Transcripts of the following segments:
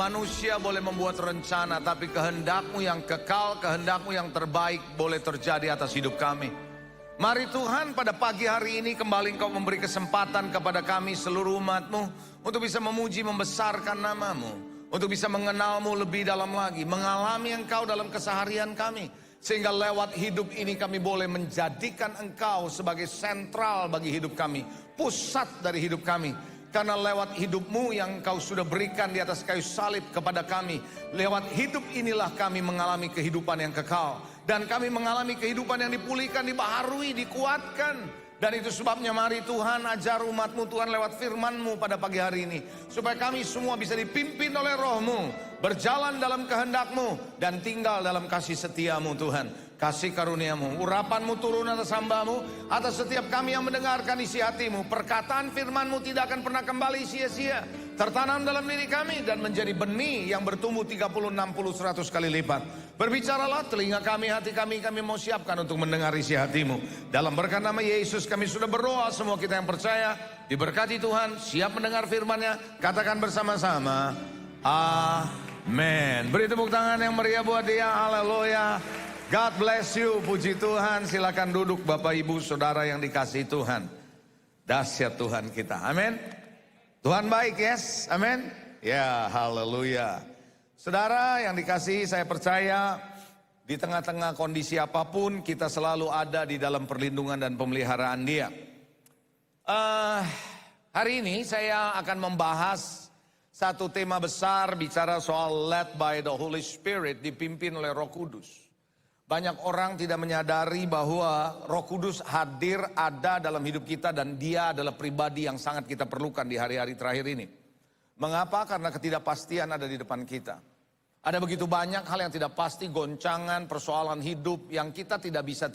Manusia boleh membuat rencana, tapi kehendak-Mu yang kekal, kehendak-Mu yang terbaik boleh terjadi atas hidup kami. Mari Tuhan, pada pagi hari ini kembali Engkau memberi kesempatan kepada kami seluruh umat-Mu untuk bisa memuji, membesarkan nama-Mu, untuk bisa mengenal-Mu lebih dalam lagi, mengalami Engkau dalam keseharian kami, sehingga lewat hidup ini kami boleh menjadikan Engkau sebagai sentral bagi hidup kami, pusat dari hidup kami. Karena lewat hidup-Mu yang Engkau sudah berikan di atas kayu salib kepada kami, lewat hidup inilah kami mengalami kehidupan yang kekal. Dan kami mengalami kehidupan yang dipulihkan, dibaharui, dikuatkan. Dan itu sebabnya mari Tuhan ajar umat-Mu Tuhan lewat firman-Mu pada pagi hari ini. Supaya kami semua bisa dipimpin oleh Roh-Mu, berjalan dalam kehendak-Mu, dan tinggal dalam kasih setia-Mu Tuhan. Kasih karunia-Mu, urapan-Mu turun atas hamba-Mu, atas setiap kami yang mendengarkan isi hati-Mu. Perkataan firman-Mu tidak akan pernah kembali sia-sia, tertanam dalam diri kami dan menjadi benih yang bertumbuh 30, 60, 100 kali lipat. Berbicaralah telinga kami, hati kami mau siapkan untuk mendengar isi hati-Mu. Dalam berkat nama Yesus kami sudah berdoa, semua kita yang percaya diberkati Tuhan, siap mendengar firman-Nya. Katakan bersama-sama, amin. Beri tepuk tangan yang meriah buat dia, haleluya. God bless you, puji Tuhan. Silakan duduk Bapak Ibu Saudara yang dikasihi Tuhan. Dahsyat Tuhan kita, amin. Tuhan baik, yes, amin. Ya, haleluya. Saudara yang dikasihi, saya percaya di tengah-tengah kondisi apapun kita selalu ada di dalam perlindungan dan pemeliharaan Dia. Hari ini saya akan membahas satu tema besar, bicara soal led by the Holy Spirit, dipimpin oleh Roh Kudus. Banyak orang tidak menyadari bahwa Roh Kudus hadir ada dalam hidup kita dan Dia adalah pribadi yang sangat kita perlukan di hari-hari terakhir ini. Mengapa? Karena ketidakpastian ada di depan kita. Ada begitu banyak hal yang tidak pasti, goncangan, persoalan hidup yang kita tidak bisa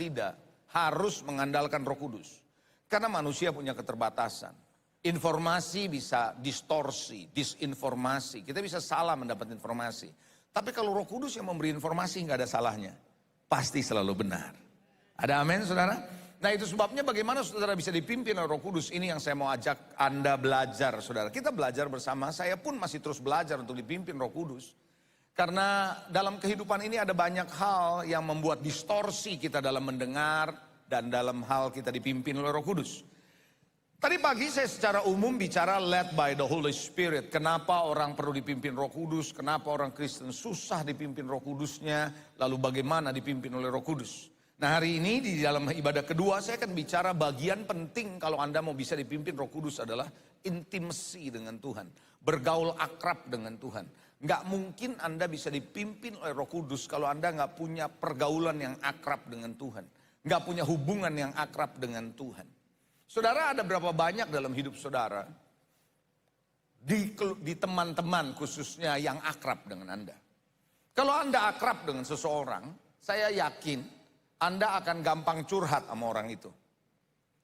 harus mengandalkan Roh Kudus. Karena manusia punya keterbatasan. Informasi bisa distorsi, disinformasi. Kita bisa salah mendapat informasi. Tapi kalau Roh Kudus yang memberi informasi nggak ada salahnya. Pasti selalu benar. Ada amin saudara? Nah itu sebabnya bagaimana saudara bisa dipimpin oleh Roh Kudus. Ini yang saya mau ajak Anda belajar saudara. Kita belajar bersama, saya pun masih terus belajar untuk dipimpin Roh Kudus. Karena dalam kehidupan ini ada banyak hal yang membuat distorsi kita dalam mendengar. Dan dalam hal kita dipimpin oleh Roh Kudus. Tadi pagi saya secara umum bicara led by the Holy Spirit. Kenapa orang perlu dipimpin Roh Kudus, kenapa orang Kristen susah dipimpin Roh Kudusnya, lalu bagaimana dipimpin oleh Roh Kudus. Nah hari ini di dalam ibadah kedua saya akan bicara bagian penting kalau Anda mau bisa dipimpin Roh Kudus adalah intimasi dengan Tuhan. Bergaul akrab dengan Tuhan. Nggak mungkin Anda bisa dipimpin oleh Roh Kudus kalau Anda nggak punya pergaulan yang akrab dengan Tuhan. Nggak punya hubungan yang akrab dengan Tuhan. Saudara, ada berapa banyak dalam hidup saudara di teman-teman khususnya yang akrab dengan Anda. Kalau Anda akrab dengan seseorang, saya yakin Anda akan gampang curhat sama orang itu.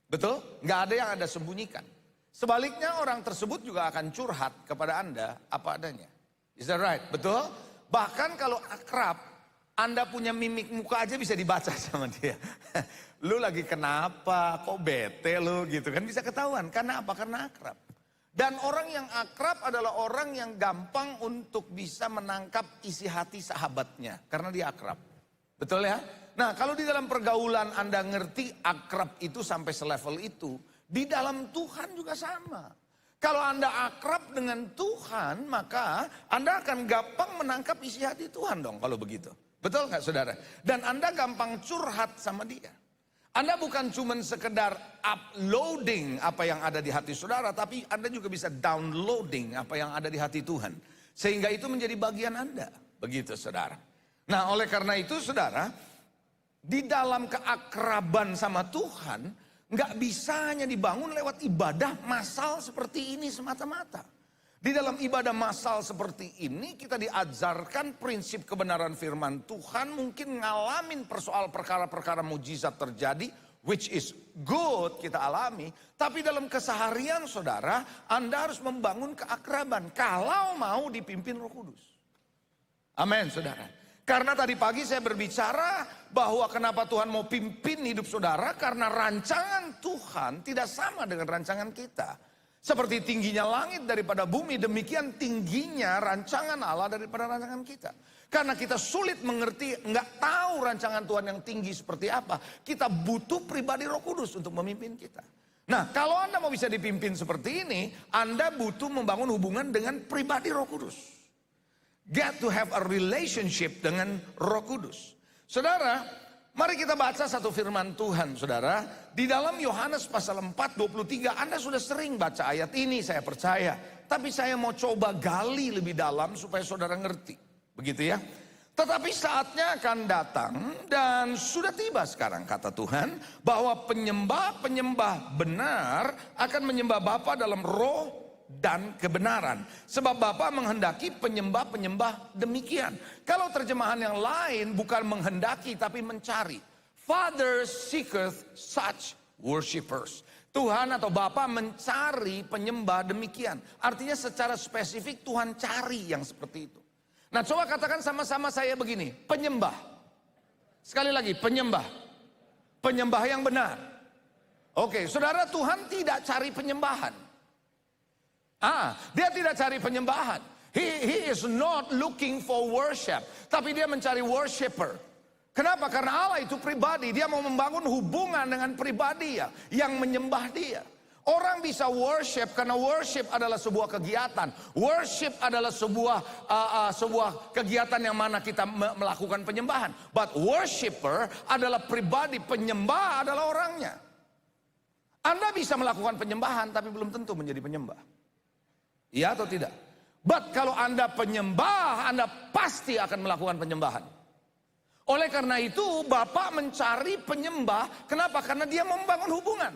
Betul? Nggak ada yang Anda sembunyikan. Sebaliknya orang tersebut juga akan curhat kepada Anda apa adanya. Is that right? Betul? Bahkan kalau akrab, Anda punya mimik muka aja bisa dibaca sama dia. Lu lagi kenapa? Kok bete lu gitu kan bisa ketahuan. Karena apa? Karena akrab. Dan orang yang akrab adalah orang yang gampang untuk bisa menangkap isi hati sahabatnya. Karena dia akrab. Betul ya? Nah kalau di dalam pergaulan Anda ngerti akrab itu sampai selevel itu. Di dalam Tuhan juga sama. Kalau Anda akrab dengan Tuhan maka Anda akan gampang menangkap isi hati Tuhan dong kalau begitu. Betul nggak saudara? Dan Anda gampang curhat sama dia. Anda bukan cuma sekedar uploading apa yang ada di hati saudara, tapi Anda juga bisa downloading apa yang ada di hati Tuhan. Sehingga itu menjadi bagian Anda. Begitu saudara. Nah oleh karena itu saudara, di dalam keakraban sama Tuhan, nggak bisa hanya dibangun lewat ibadah massal seperti ini semata-mata. Di dalam ibadah massal seperti ini kita diajarkan prinsip kebenaran firman Tuhan. Mungkin ngalamin persoal perkara-perkara mujizat terjadi. Which is good kita alami. Tapi dalam keseharian saudara Anda harus membangun keakraban. Kalau mau dipimpin Roh Kudus. Amin saudara. Karena tadi pagi saya berbicara bahwa kenapa Tuhan mau pimpin hidup saudara. Karena rancangan Tuhan tidak sama dengan rancangan kita. Seperti tingginya langit daripada bumi, demikian tingginya rancangan Allah daripada rancangan kita. Karena kita sulit mengerti, nggak tahu rancangan Tuhan yang tinggi seperti apa. Kita butuh pribadi Roh Kudus untuk memimpin kita. Nah, kalau Anda mau bisa dipimpin seperti ini, Anda butuh membangun hubungan dengan pribadi Roh Kudus. Get to have a relationship dengan Roh Kudus. Saudara, mari kita baca satu firman Tuhan, saudara. Di dalam Yohanes pasal 4:23, Anda sudah sering baca ayat ini, saya percaya. Tapi saya mau coba gali lebih dalam supaya saudara ngerti. Begitu ya. Tetapi saatnya akan datang dan sudah tiba sekarang, kata Tuhan, bahwa penyembah-penyembah benar akan menyembah Bapa dalam roh dan kebenaran. Sebab Bapa menghendaki penyembah-penyembah demikian. Kalau terjemahan yang lain bukan menghendaki tapi mencari. Father seeketh such worshipers. Tuhan atau Bapa mencari penyembah demikian. Artinya secara spesifik Tuhan cari yang seperti itu. Nah, coba katakan sama-sama saya begini, penyembah. Sekali lagi, penyembah. Penyembah yang benar. Oke, saudara, Tuhan tidak cari penyembahan. Dia tidak cari penyembahan. He is not looking for worship. Tapi dia mencari worshiper. Kenapa? Karena Allah itu pribadi. Dia mau membangun hubungan dengan pribadi ya, yang menyembah dia. Orang bisa worship karena worship adalah sebuah kegiatan. Worship adalah sebuah kegiatan yang mana kita melakukan penyembahan. But worshiper adalah pribadi, penyembah adalah orangnya. Anda bisa melakukan penyembahan tapi belum tentu menjadi penyembah. Iya atau tidak? But kalau Anda penyembah, Anda pasti akan melakukan penyembahan. Oleh karena itu, Bapak mencari penyembah. Kenapa? Karena dia membangun hubungan.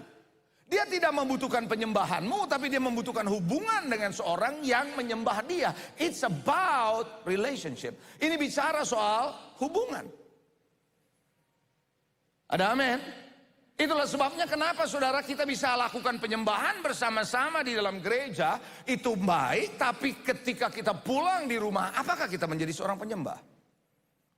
Dia tidak membutuhkan penyembahanmu, tapi dia membutuhkan hubungan dengan seorang yang menyembah dia. It's about relationship. Ini bicara soal hubungan. Ada amin? Itulah sebabnya kenapa saudara kita bisa lakukan penyembahan bersama-sama di dalam gereja. Itu baik, tapi ketika kita pulang di rumah, apakah kita menjadi seorang penyembah?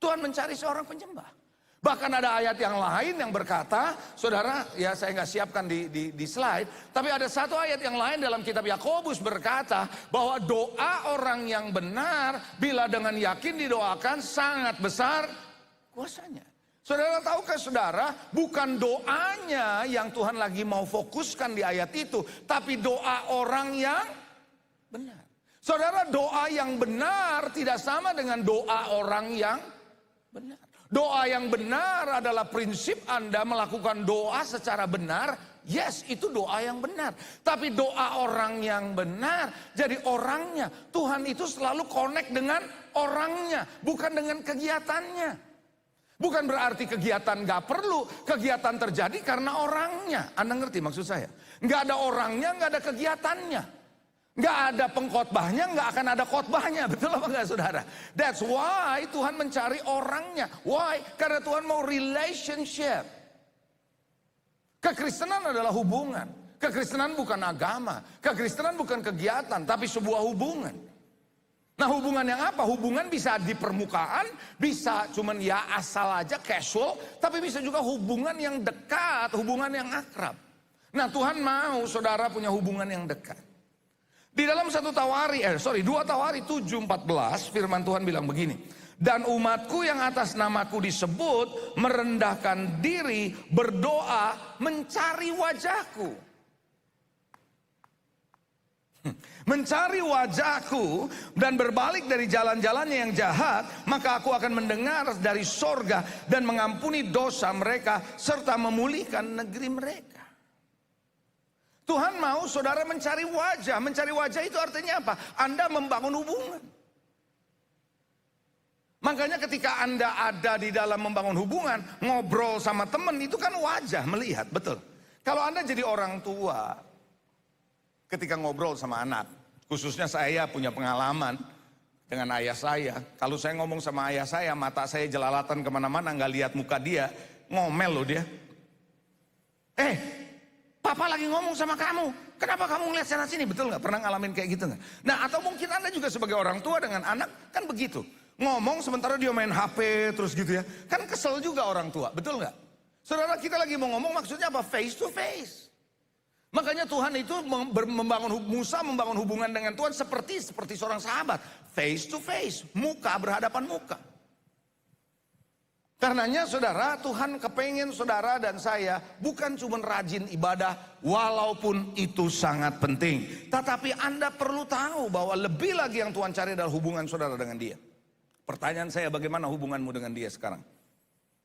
Tuhan mencari seorang penyembah. Bahkan ada ayat yang lain yang berkata, saudara, ya saya nggak siapkan di slide, tapi ada satu ayat yang lain dalam kitab Yakobus berkata bahwa doa orang yang benar bila dengan yakin didoakan sangat besar kuasanya. Saudara tahukah saudara, bukan doanya yang Tuhan lagi mau fokuskan di ayat itu, tapi doa orang yang benar. Saudara, doa yang benar tidak sama dengan doa orang yang benar. Doa yang benar adalah prinsip Anda melakukan doa secara benar. Yes, itu doa yang benar. Tapi doa orang yang benar, jadi orangnya. Tuhan itu selalu connect dengan orangnya, bukan dengan kegiatannya. Bukan berarti kegiatan gak perlu. Kegiatan terjadi karena orangnya. Anda ngerti maksud saya? Gak ada orangnya, gak ada kegiatannya. Gak ada pengkhotbahnya, gak akan ada khotbahnya. Betul apa enggak saudara? That's why Tuhan mencari orangnya. Why? Karena Tuhan mau relationship. Kekristenan adalah hubungan. Kekristenan bukan agama. Kekristenan bukan kegiatan, tapi sebuah hubungan. Nah, hubungan yang apa? Hubungan bisa di permukaan, bisa cuman ya asal aja casual, tapi bisa juga hubungan yang dekat, hubungan yang akrab. Nah, Tuhan mau saudara punya hubungan yang dekat. Di dalam 2 Tawari 7:14 firman Tuhan bilang begini. Dan umatku yang atas namaku disebut merendahkan diri, berdoa, mencari wajahku. Mencari wajahku dan berbalik dari jalan-jalannya yang jahat, maka aku akan mendengar dari sorga dan mengampuni dosa mereka serta memulihkan negeri mereka. Tuhan mau saudara mencari wajah. Mencari wajah itu artinya apa? Anda membangun hubungan. Makanya ketika Anda ada di dalam membangun hubungan, ngobrol sama teman, itu kan wajah melihat, betul. Kalau Anda jadi orang tua, ketika ngobrol sama anak, khususnya saya punya pengalaman dengan ayah saya. Kalau saya ngomong sama ayah saya, mata saya jelalatan kemana-mana, nggak lihat muka dia, ngomel loh dia. Papa lagi ngomong sama kamu, kenapa kamu ngeliat sana sini? Betul nggak? Pernah ngalamin kayak gitu nggak? Nah, atau mungkin Anda juga sebagai orang tua dengan anak kan begitu. Ngomong sementara dia main HP terus gitu ya. Kan kesel juga orang tua, betul nggak? Saudara, kita lagi mau ngomong maksudnya apa? Face to face. Makanya Tuhan itu Musa membangun hubungan dengan Tuhan seperti seorang sahabat. Face to face, muka berhadapan muka. Karenanya saudara, Tuhan kepengen saudara dan saya bukan cuma rajin ibadah, walaupun itu sangat penting. Tetapi Anda perlu tahu bahwa lebih lagi yang Tuhan cari adalah hubungan saudara dengan Dia. Pertanyaan saya, bagaimana hubunganmu dengan Dia sekarang?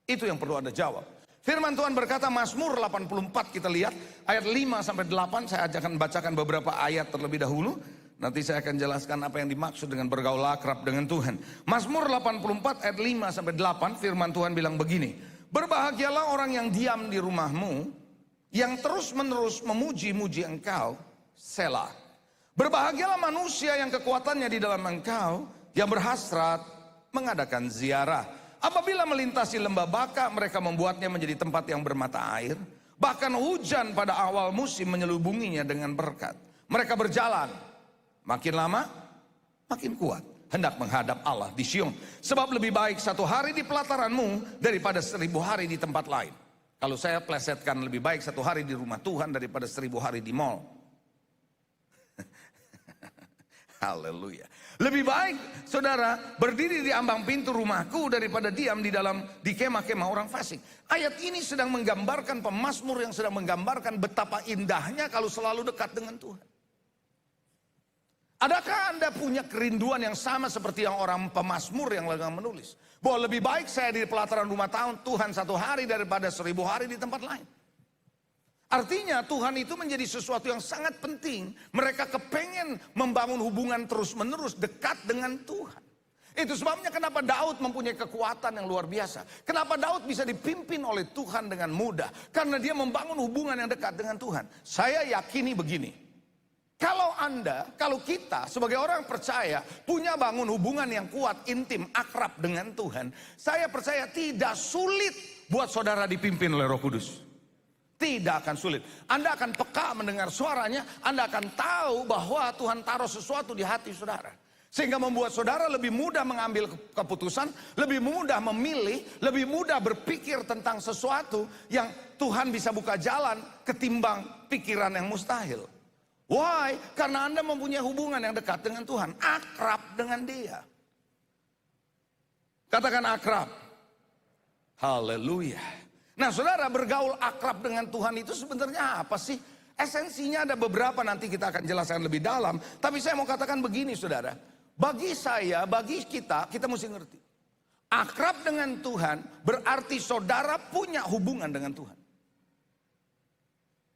Itu yang perlu Anda jawab. Firman Tuhan berkata, Mazmur 84 kita lihat ayat 5-8. Saya akan bacakan beberapa ayat terlebih dahulu. Nanti saya akan jelaskan apa yang dimaksud dengan bergaul akrab dengan Tuhan. Mazmur 84 ayat 5-8 firman Tuhan bilang begini. Berbahagialah orang yang diam di rumahmu, yang terus menerus memuji-muji engkau, Selah. Berbahagialah manusia yang kekuatannya di dalam engkau, yang berhasrat mengadakan ziarah. Apabila melintasi lembah Baka, mereka membuatnya menjadi tempat yang bermata air. Bahkan hujan pada awal musim menyelubunginya dengan berkat. Mereka berjalan, makin lama, makin kuat. Hendak menghadap Allah di Sion. Sebab lebih baik 1 hari di pelataranmu daripada 1000 hari di tempat lain. Kalau saya plesetkan, lebih baik 1 hari di rumah Tuhan daripada 1000 hari di mall. Haleluya. Lebih baik saudara berdiri di ambang pintu rumahku daripada diam di kemah-kemah orang fasik. Ayat ini sedang menggambarkan pemazmur yang sedang menggambarkan betapa indahnya kalau selalu dekat dengan Tuhan. Adakah Anda punya kerinduan yang sama seperti yang orang pemazmur yang lagi menulis? Bahwa lebih baik saya di pelataran rumah Tuhan 1 hari daripada 1000 hari di tempat lain. Artinya Tuhan itu menjadi sesuatu yang sangat penting. Mereka kepengen membangun hubungan terus menerus dekat dengan Tuhan. Itu sebabnya kenapa Daud mempunyai kekuatan yang luar biasa. Kenapa Daud bisa dipimpin oleh Tuhan dengan mudah. Karena dia membangun hubungan yang dekat dengan Tuhan. Saya yakini begini. Kalau kita sebagai orang percaya punya bangun hubungan yang kuat, intim, akrab dengan Tuhan. Saya percaya tidak sulit buat saudara dipimpin oleh Roh Kudus. Tidak akan sulit. Anda akan peka mendengar suaranya. Anda akan tahu bahwa Tuhan taruh sesuatu di hati saudara. Sehingga membuat saudara lebih mudah mengambil keputusan. Lebih mudah memilih. Lebih mudah berpikir tentang sesuatu yang Tuhan bisa buka jalan ketimbang pikiran yang mustahil. Why? Karena Anda mempunyai hubungan yang dekat dengan Tuhan. Akrab dengan Dia. Katakan akrab. Haleluya. Nah saudara, bergaul akrab dengan Tuhan itu sebenarnya apa sih? Esensinya ada beberapa, nanti kita akan jelaskan lebih dalam. Tapi saya mau katakan begini saudara. Bagi saya, bagi kita mesti ngerti. Akrab dengan Tuhan berarti saudara punya hubungan dengan Tuhan.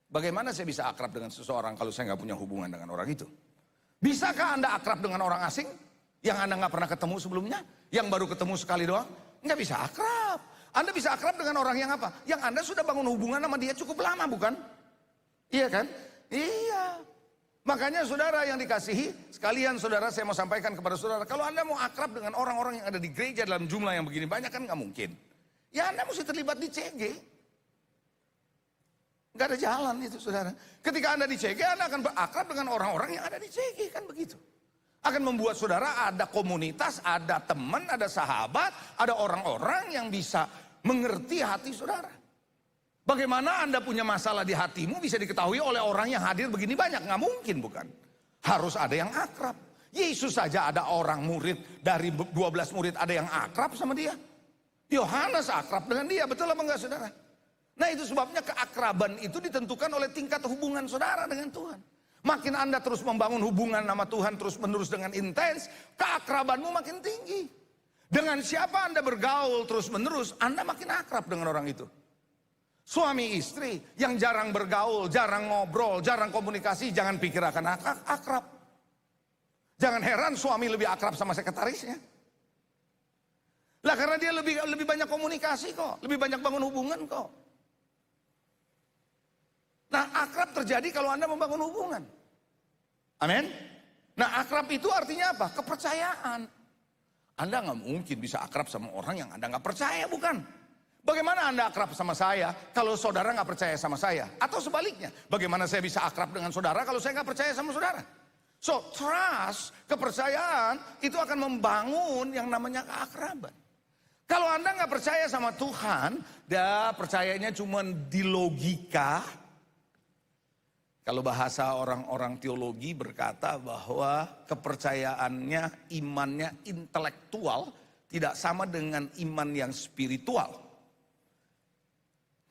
Bagaimana saya bisa akrab dengan seseorang kalau saya nggak punya hubungan dengan orang itu? Bisakah Anda akrab dengan orang asing yang Anda nggak pernah ketemu sebelumnya? Yang baru ketemu sekali doang? Nggak bisa akrab. Anda bisa akrab dengan orang yang apa? Yang Anda sudah bangun hubungan sama dia cukup lama, bukan? Iya kan? Iya. Makanya saudara yang dikasihi, sekalian saudara saya mau sampaikan kepada saudara, kalau Anda mau akrab dengan orang-orang yang ada di gereja dalam jumlah yang begini banyak kan nggak mungkin. Ya Anda mesti terlibat di CG. Nggak ada jalan itu saudara. Ketika Anda di CG, Anda akan berakrab dengan orang-orang yang ada di CG, kan begitu. Akan membuat saudara ada komunitas, ada teman, ada sahabat, ada orang-orang yang bisa mengerti hati saudara. Bagaimana Anda punya masalah di hatimu bisa diketahui oleh orang yang hadir begini banyak? Nggak mungkin bukan? Harus ada yang akrab. Yesus saja ada orang murid, dari 12 murid ada yang akrab sama dia. Yohanes akrab dengan dia, betul apa enggak saudara? Nah itu sebabnya keakraban itu ditentukan oleh tingkat hubungan saudara dengan Tuhan. Makin Anda terus membangun hubungan sama Tuhan terus menerus dengan intens, keakrabanmu makin tinggi. Dengan siapa Anda bergaul terus menerus, Anda makin akrab dengan orang itu. Suami istri yang jarang bergaul, jarang ngobrol, jarang komunikasi, jangan pikir akan akrab. Jangan heran suami lebih akrab sama sekretarisnya. Lah karena dia lebih banyak komunikasi kok, lebih banyak bangun hubungan kok. Nah akrab terjadi kalau Anda membangun hubungan. Amin. Nah akrab itu artinya apa? Kepercayaan. Anda nggak mungkin bisa akrab sama orang yang Anda nggak percaya, bukan? Bagaimana Anda akrab sama saya kalau saudara nggak percaya sama saya? Atau sebaliknya, bagaimana saya bisa akrab dengan saudara kalau saya nggak percaya sama saudara? So trust, kepercayaan itu akan membangun yang namanya keakraban. Kalau Anda nggak percaya sama Tuhan, dia percayanya cuma di logika. Kalau bahasa orang-orang teologi berkata bahwa kepercayaannya, imannya intelektual tidak sama dengan iman yang spiritual.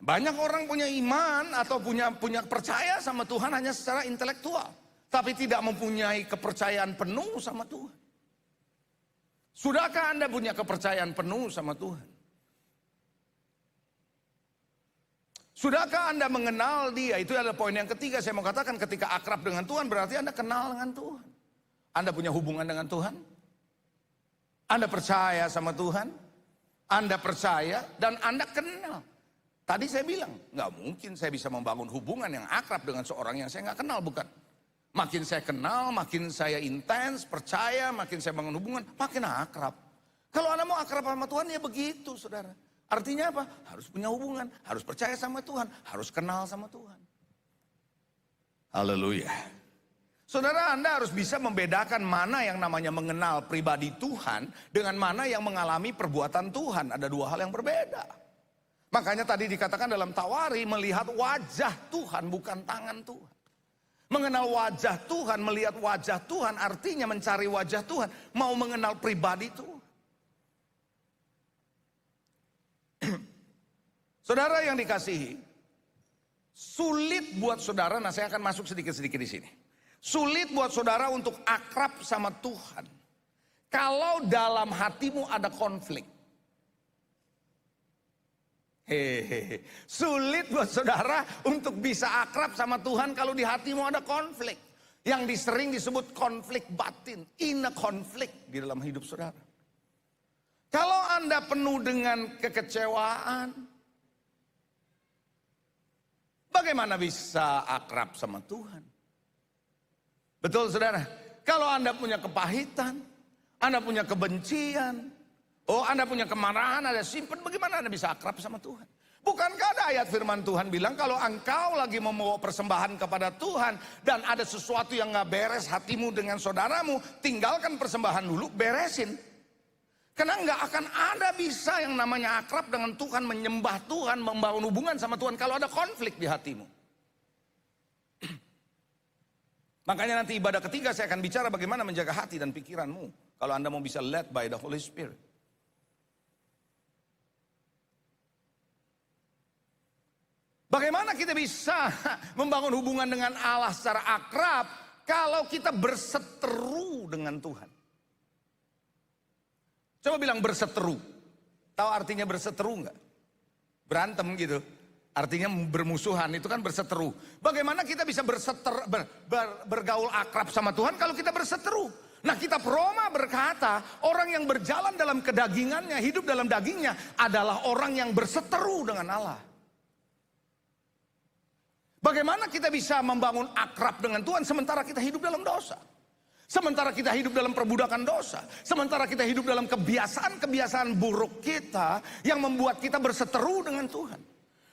Banyak orang punya iman atau punya percaya sama Tuhan hanya secara intelektual, tapi tidak mempunyai kepercayaan penuh sama Tuhan. Sudahkah Anda punya kepercayaan penuh sama Tuhan? Sudahkah Anda mengenal Dia? Itu adalah poin yang ketiga. Saya mau katakan, ketika akrab dengan Tuhan berarti Anda kenal dengan Tuhan. Anda punya hubungan dengan Tuhan. Anda percaya sama Tuhan. Anda percaya dan Anda kenal. Tadi saya bilang, nggak mungkin saya bisa membangun hubungan yang akrab dengan seorang yang saya nggak kenal, bukan? Makin saya kenal, makin saya intens, percaya, makin saya bangun hubungan, makin akrab. Kalau Anda mau akrab sama Tuhan, ya begitu, saudara. Artinya apa? Harus punya hubungan, harus percaya sama Tuhan, harus kenal sama Tuhan. Haleluya. Saudara, Anda harus bisa membedakan mana yang namanya mengenal pribadi Tuhan dengan mana yang mengalami perbuatan Tuhan. Ada dua hal yang berbeda. Makanya tadi dikatakan dalam Tawari, melihat wajah Tuhan bukan tangan Tuhan. Mengenal wajah Tuhan, melihat wajah Tuhan artinya mencari wajah Tuhan. Mau mengenal pribadi Tuhan. Saudara yang dikasihi, sulit buat saudara, nah saya akan masuk sedikit-sedikit di sini. Sulit buat saudara untuk akrab sama Tuhan kalau dalam hatimu ada konflik. Hehehe. Sulit buat saudara untuk bisa akrab sama Tuhan kalau di hatimu ada konflik. Yang sering disebut konflik batin, inner konflik di dalam hidup saudara. Kalau Anda penuh dengan kekecewaan, bagaimana bisa akrab sama Tuhan? Betul saudara? Kalau Anda punya kepahitan, Anda punya kebencian, Anda punya kemarahan, ada simpan, bagaimana Anda bisa akrab sama Tuhan? Bukankah ada ayat firman Tuhan bilang, kalau engkau lagi membawa persembahan kepada Tuhan dan ada sesuatu yang gak beres hatimu dengan saudaramu, tinggalkan persembahan dulu, beresin. Karena nggak akan ada bisa yang namanya akrab dengan Tuhan, menyembah Tuhan, membangun hubungan sama Tuhan kalau ada konflik di hatimu. Makanya nanti ibadah ketiga saya akan bicara bagaimana menjaga hati dan pikiranmu. Kalau Anda mau bisa led by the Holy Spirit. Bagaimana kita bisa membangun hubungan dengan Allah secara akrab kalau kita berseteru dengan Tuhan? Coba bilang berseteru. Tahu artinya berseteru enggak? Berantem gitu. Artinya bermusuhan, itu kan berseteru. Bagaimana kita bisa bergaul akrab sama Tuhan kalau kita berseteru? Nah, kitab Roma berkata, orang yang berjalan dalam kedagingannya, hidup dalam dagingnya adalah orang yang berseteru dengan Allah. Bagaimana kita bisa membangun akrab dengan Tuhan sementara kita hidup dalam dosa? Sementara kita hidup dalam perbudakan dosa. Sementara kita hidup dalam kebiasaan-kebiasaan buruk kita yang membuat kita berseteru dengan Tuhan.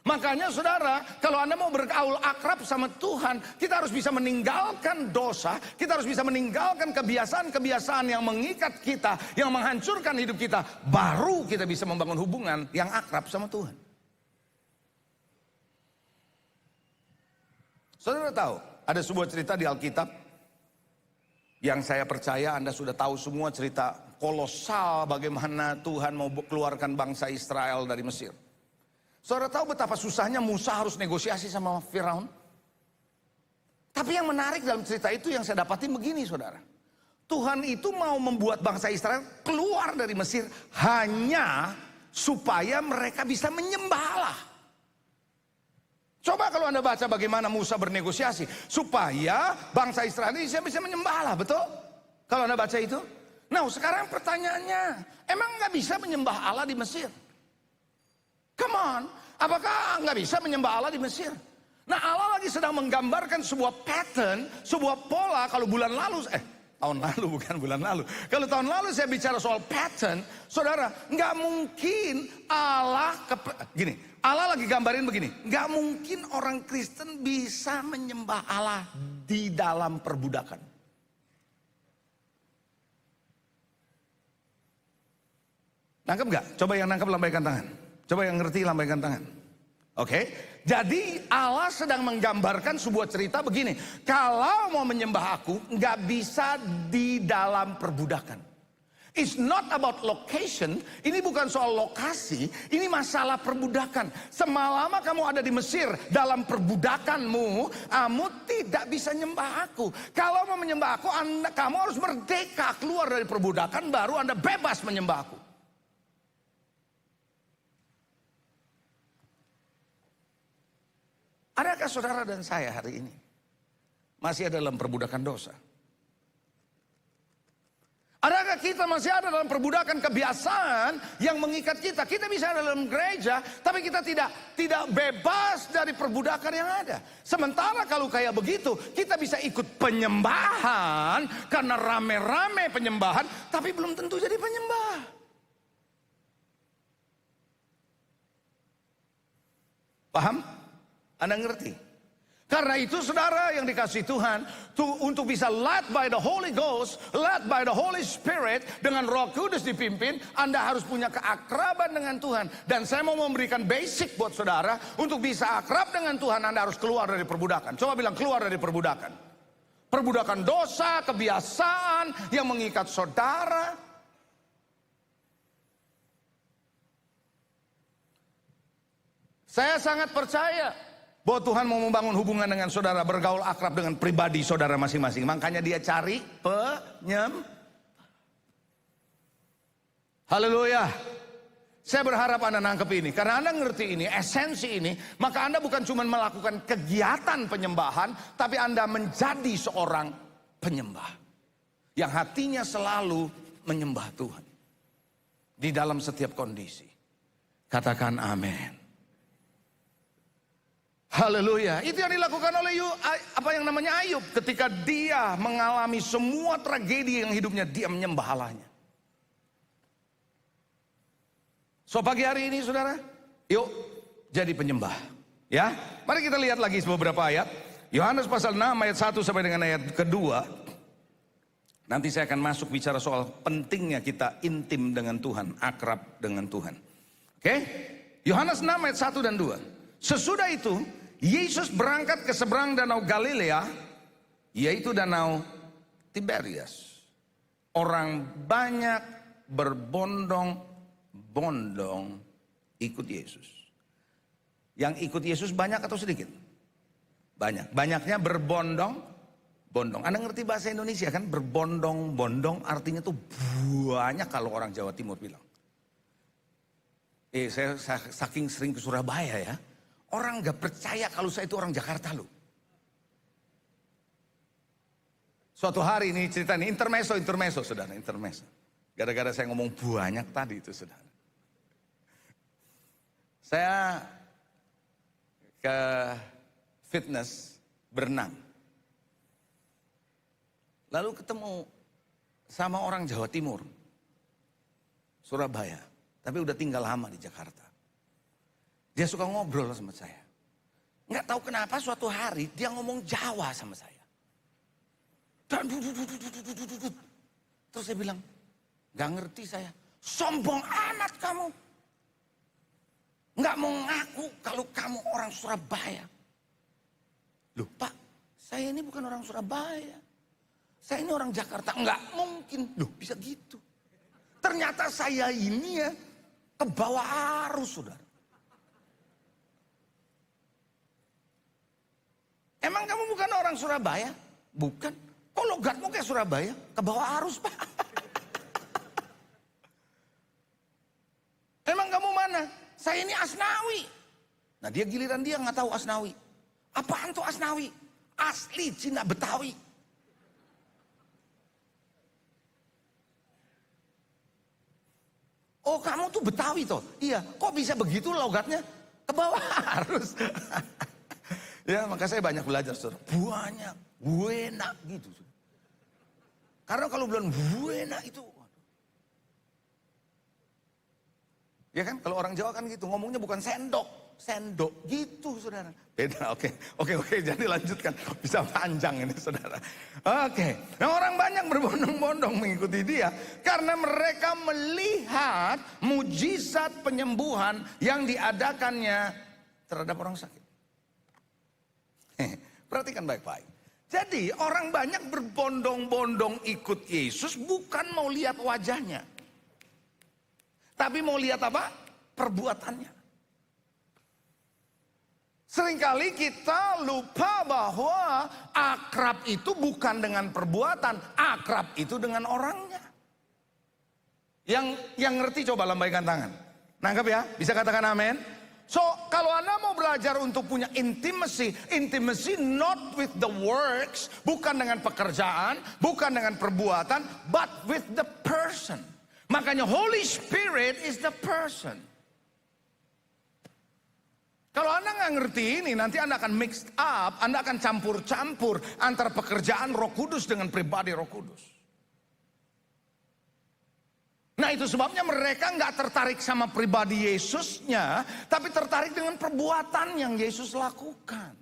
Makanya saudara, kalau Anda mau bergaul akrab sama Tuhan, kita harus bisa meninggalkan dosa. Kita harus bisa meninggalkan kebiasaan-kebiasaan yang mengikat kita, yang menghancurkan hidup kita. Baru kita bisa membangun hubungan yang akrab sama Tuhan. Saudara tahu, ada sebuah cerita di Alkitab yang saya percaya Anda sudah tahu semua, cerita kolosal bagaimana Tuhan mau keluarkan bangsa Israel dari Mesir. Saudara tahu betapa susahnya Musa harus negosiasi sama Firaun? Tapi yang menarik dalam cerita itu yang saya dapatin begini saudara. Tuhan itu mau membuat bangsa Israel keluar dari Mesir hanya supaya mereka bisa menyembah Allah. Coba kalau Anda baca bagaimana Musa bernegosiasi supaya bangsa Israel ini bisa menyembah Allah, betul? Kalau Anda baca itu. Nah sekarang pertanyaannya, emang nggak bisa menyembah Allah di Mesir? Come on, apakah nggak bisa menyembah Allah di Mesir? Nah Allah lagi sedang menggambarkan sebuah pattern, sebuah pola. Kalau bulan lalu, tahun lalu bukan bulan lalu. Kalau tahun lalu saya bicara soal pattern, saudara, nggak mungkin Allah Allah lagi gambarin begini, nggak mungkin orang Kristen bisa menyembah Allah di dalam perbudakan. Nangkep nggak? Coba yang nangkep lambaikan tangan. Coba yang ngerti lambaikan tangan. Oke, jadi Allah sedang menggambarkan sebuah cerita begini. Kalau mau menyembah aku, nggak bisa di dalam perbudakan. It's not about location. Ini bukan soal lokasi. Ini masalah perbudakan. Semalama kamu ada di Mesir dalam perbudakanmu, kamu tidak bisa nyembah aku. Kalau mau menyembah aku, kamu harus merdeka keluar dari perbudakan, baru Anda bebas menyembah aku. Adakah saudara dan saya hari ini masih ada dalam perbudakan dosa? Adakah kita masih ada dalam perbudakan kebiasaan yang mengikat kita? Kita bisa ada dalam gereja, tapi kita tidak bebas dari perbudakan yang ada. Sementara kalau kayak begitu, kita bisa ikut penyembahan karena rame-rame penyembahan, tapi belum tentu jadi penyembah. Paham? Anda ngerti? Karena itu saudara yang dikasih Tuhan, untuk bisa led by the Holy Ghost, led by the Holy Spirit, dengan Roh Kudus dipimpin, Anda harus punya keakraban dengan Tuhan. Dan saya mau memberikan basic buat saudara, untuk bisa akrab dengan Tuhan, Anda harus keluar dari perbudakan. Coba bilang keluar dari perbudakan. Perbudakan dosa, kebiasaan yang mengikat saudara. Saya sangat percaya bahwa Tuhan mau membangun hubungan dengan saudara, bergaul akrab dengan pribadi saudara masing-masing. Makanya dia cari penyembah. Haleluya. Saya berharap Anda nangkep ini. Karena Anda ngerti ini, esensi ini, maka Anda bukan cuma melakukan kegiatan penyembahan, tapi Anda menjadi seorang penyembah. Yang hatinya selalu menyembah Tuhan. Di dalam setiap kondisi. Katakan amin. Haleluya. Itu yang dilakukan oleh Ayub ketika dia mengalami semua tragedi yang hidupnya, dia menyembah Allahnya. So pagi hari ini saudara, yuk jadi penyembah. Ya, mari kita lihat lagi beberapa ayat. Yohanes pasal 6 ayat 1 sampai dengan ayat kedua. Nanti saya akan masuk bicara soal pentingnya kita intim dengan Tuhan, akrab dengan Tuhan. Oke? Yohanes 6 ayat 1 dan 2. Sesudah itu, Yesus berangkat ke seberang danau Galilea, yaitu danau Tiberias. Orang banyak berbondong-bondong ikut Yesus. Yang ikut Yesus banyak atau sedikit? Banyak. Banyaknya berbondong-bondong. Anda ngerti bahasa Indonesia kan? Berbondong-bondong artinya tuh banyak kalau orang Jawa Timur bilang. Saya saking sering ke Surabaya ya. Orang gak percaya kalau saya itu orang Jakarta loh. Suatu hari ini cerita ini, intermezzo saudara, intermezzo. Gara-gara saya ngomong banyak tadi itu saudara. Saya ke fitness berenang. Lalu ketemu sama orang Jawa Timur, Surabaya, tapi udah tinggal lama di Jakarta. Dia suka ngobrol sama saya. Nggak tahu kenapa suatu hari dia ngomong Jawa sama saya. Terus saya bilang, nggak ngerti saya. Sombong amat kamu. Nggak mau ngaku kalau kamu orang Surabaya. Loh Pak, saya ini bukan orang Surabaya. Saya ini orang Jakarta. Nggak mungkin. Loh bisa gitu. Ternyata saya ini ya ke bawah arus saudara. Emang kamu bukan orang Surabaya? Bukan. Kok logatmu kayak Surabaya? Ke bawah arus Pak. Emang kamu mana? Saya ini Asnawi. Nah dia giliran dia nggak tahu Asnawi. Apaan tuh Asnawi? Asli Cina Betawi. Oh kamu tuh Betawi toh? Iya. Kok bisa begitu logatnya? Ke bawah arus. Ya maka saya banyak belajar saudara. Banyak. Buena gitu. Karena kalau bilang buena itu. Ya kan kalau orang Jawa kan gitu. Ngomongnya bukan sendok. Sendok gitu saudara. Beda oke. Jadi lanjutkan. Bisa panjang ini saudara. Oke. Nah orang banyak berbondong-bondong mengikuti dia. Karena mereka melihat mujizat penyembuhan yang diadakannya terhadap orang sakit. Perhatikan baik-baik. Jadi orang banyak berbondong-bondong ikut Yesus bukan mau lihat wajahnya. Tapi mau lihat apa? Perbuatannya. Seringkali kita lupa bahwa akrab itu bukan dengan perbuatan, akrab itu dengan orangnya. Yang ngerti coba lambaikan tangan. Nangkep ya? Bisa katakan amin? So, kalau Anda mau belajar untuk punya intimacy not with the works, bukan dengan pekerjaan, bukan dengan perbuatan, but with the person. Makanya Holy Spirit is the person. Kalau Anda nggak ngerti ini, nanti Anda akan mixed up, Anda akan campur-campur antara pekerjaan Roh Kudus dengan pribadi Roh Kudus. Nah itu sebabnya mereka nggak tertarik sama pribadi Yesusnya, tapi tertarik dengan perbuatan yang Yesus lakukan.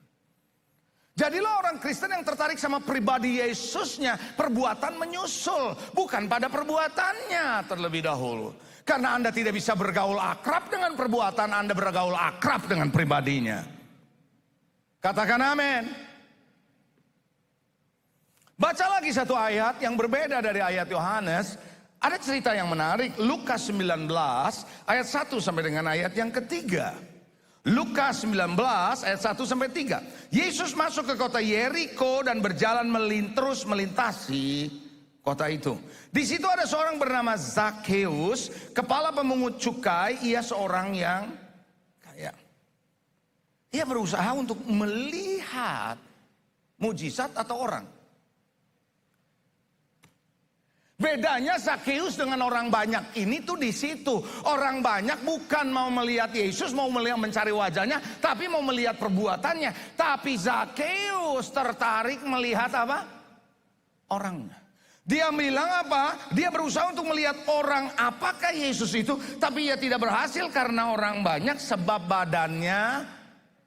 Jadilah orang Kristen yang tertarik sama pribadi Yesusnya, perbuatan menyusul, bukan pada perbuatannya terlebih dahulu. Karena Anda tidak bisa bergaul akrab dengan perbuatan, Anda bergaul akrab dengan pribadinya. Katakan amin. Baca lagi satu ayat yang berbeda dari ayat Yohanes. Ada cerita yang menarik, Lukas 19 ayat 1 sampai dengan ayat yang ketiga. Lukas 19 ayat 1 sampai 3. Yesus masuk ke kota Yeriko dan berjalan terus melintasi kota itu. Di situ ada seorang bernama Zakheus, kepala pemungut cukai, ia seorang yang kaya. Ia berusaha untuk melihat mujizat atau orang. Bedanya Zakheus dengan orang banyak ini tuh di situ. Orang banyak bukan mau melihat Yesus, mau melihat mencari wajahnya, tapi mau melihat perbuatannya. Tapi Zakheus tertarik melihat apa? Orangnya. Dia bilang apa? Dia berusaha untuk melihat orang apakah Yesus itu, tapi ia tidak berhasil karena orang banyak sebab badannya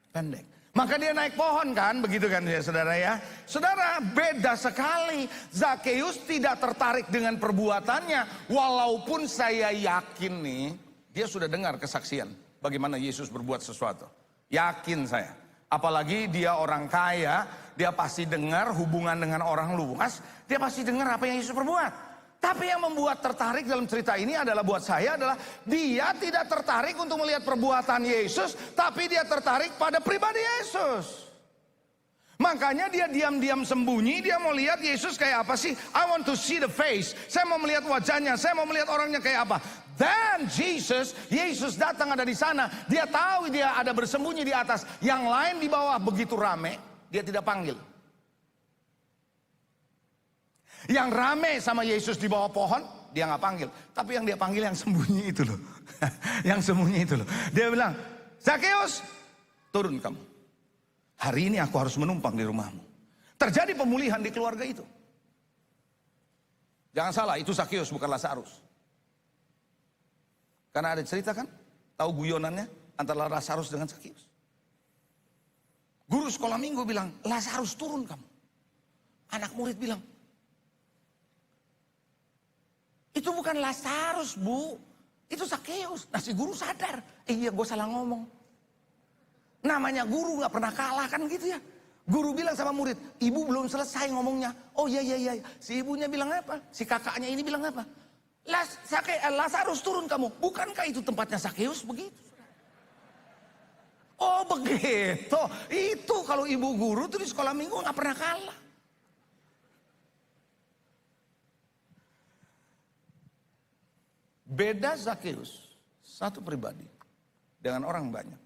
pendek. Maka dia naik pohon kan, begitu kan ya saudara ya. Saudara, beda sekali. Zakheus tidak tertarik dengan perbuatannya. Walaupun saya yakin nih, dia sudah dengar kesaksian bagaimana Yesus berbuat sesuatu. Yakin saya. Apalagi dia orang kaya, dia pasti dengar hubungan dengan orang luas. Dia pasti dengar apa yang Yesus perbuat. Tapi yang membuat tertarik dalam cerita ini adalah buat saya adalah dia tidak tertarik untuk melihat perbuatan Yesus, tapi dia tertarik pada pribadi Yesus. Makanya dia diam-diam sembunyi, dia mau lihat Yesus kayak apa sih? I want to see the face. Saya mau melihat wajahnya, saya mau melihat orangnya kayak apa. Then Yesus datang ada di sana. Dia tahu dia ada bersembunyi di atas. Yang lain di bawah begitu rame, dia tidak panggil. Yang rame sama Yesus di bawah pohon, dia nggak panggil. Tapi yang dia panggil yang sembunyi itu loh. Yang sembunyi itu loh. Dia bilang, Zakheus, turun kamu. Hari ini aku harus menumpang di rumahmu. Terjadi pemulihan di keluarga itu. Jangan salah, itu Zakheus bukan Lazarus. Karena ada cerita kan, tahu guyonannya antara Lazarus dengan Zakheus. Guru sekolah minggu bilang, Lazarus turun kamu. Anak murid bilang, itu bukan Lazarus bu, itu Zakheus. Nah si guru sadar, iya gue salah ngomong. Namanya guru gak pernah kalah kan gitu ya. Guru bilang sama murid, ibu belum selesai ngomongnya. Oh iya. Si ibunya bilang apa? Si kakaknya ini bilang apa? Lazarus turun kamu. Bukankah itu tempatnya Zakheus? Begitu. Oh begitu. Itu kalau ibu guru tuh di sekolah minggu gak pernah kalah. Beda Zakheus, satu pribadi dengan orang banyak.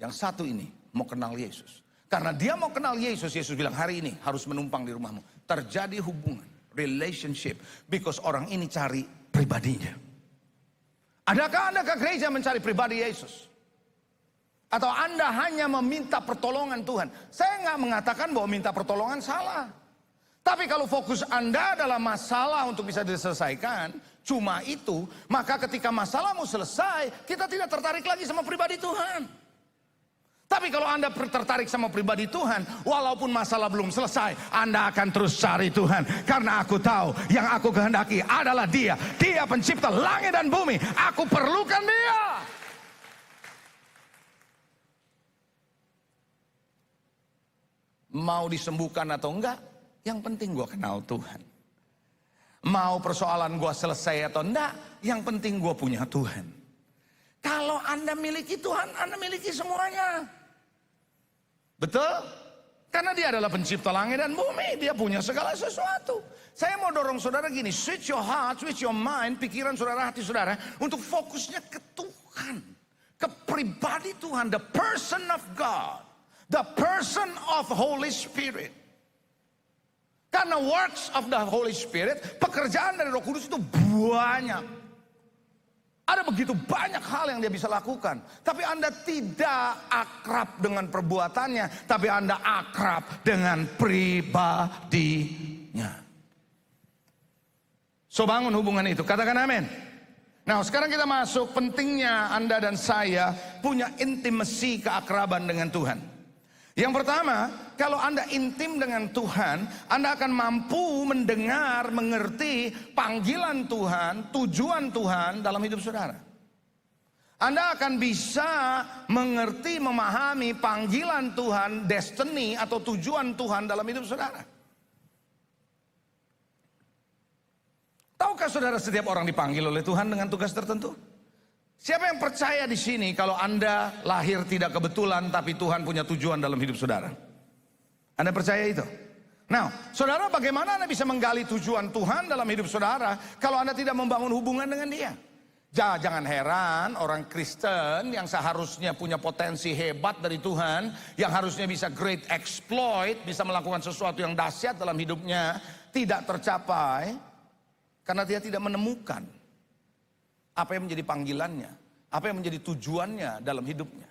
Yang satu ini mau kenal Yesus. Karena dia mau kenal Yesus, Yesus bilang hari ini harus menumpang di rumahmu. Terjadi hubungan, relationship. Because orang ini cari pribadinya. Adakah Anda ke gereja mencari pribadi Yesus? Atau Anda hanya meminta pertolongan Tuhan? Saya nggak mengatakan bahwa minta pertolongan salah. Tapi kalau fokus Anda adalah masalah untuk bisa diselesaikan, cuma itu, maka ketika masalahmu selesai, kita tidak tertarik lagi sama pribadi Tuhan. Tapi kalau Anda tertarik sama pribadi Tuhan, walaupun masalah belum selesai, Anda akan terus cari Tuhan. Karena aku tahu yang aku kehendaki adalah Dia. Dia pencipta langit dan bumi. Aku perlukan Dia. mau disembuhkan atau enggak, yang penting gue kenal Tuhan. Mau persoalan gue selesai atau enggak, yang penting gue punya Tuhan. Kalau Anda miliki Tuhan, Anda miliki semuanya. Betul? Karena dia adalah pencipta langit dan bumi. Dia punya segala sesuatu. Saya mau dorong saudara gini, switch your heart, switch your mind, pikiran saudara, hati saudara, untuk fokusnya ke Tuhan. Ke pribadi Tuhan, the person of God. The person of Holy Spirit. Karena works of the Holy Spirit, pekerjaan dari Roh Kudus itu banyak. Ada begitu banyak hal yang dia bisa lakukan. Tapi Anda tidak akrab dengan perbuatannya, tapi Anda akrab dengan pribadinya. So bangun hubungan itu, katakan amin. Nah sekarang kita masuk, pentingnya Anda dan saya punya intimasi, keakraban dengan Tuhan. Yang pertama, kalau Anda intim dengan Tuhan, Anda akan mampu mendengar, mengerti panggilan Tuhan, tujuan Tuhan dalam hidup saudara. Anda akan bisa mengerti, memahami panggilan Tuhan, destiny atau tujuan Tuhan dalam hidup saudara. Tahukah saudara setiap orang dipanggil oleh Tuhan dengan tugas tertentu? Siapa yang percaya di sini kalau Anda lahir tidak kebetulan tapi Tuhan punya tujuan dalam hidup saudara? Anda percaya itu? Nah, saudara, bagaimana Anda bisa menggali tujuan Tuhan dalam hidup saudara kalau Anda tidak membangun hubungan dengan Dia? Jangan heran orang Kristen yang seharusnya punya potensi hebat dari Tuhan, yang harusnya bisa great exploit, bisa melakukan sesuatu yang dahsyat dalam hidupnya, tidak tercapai karena dia tidak menemukan apa yang menjadi panggilannya, apa yang menjadi tujuannya dalam hidupnya.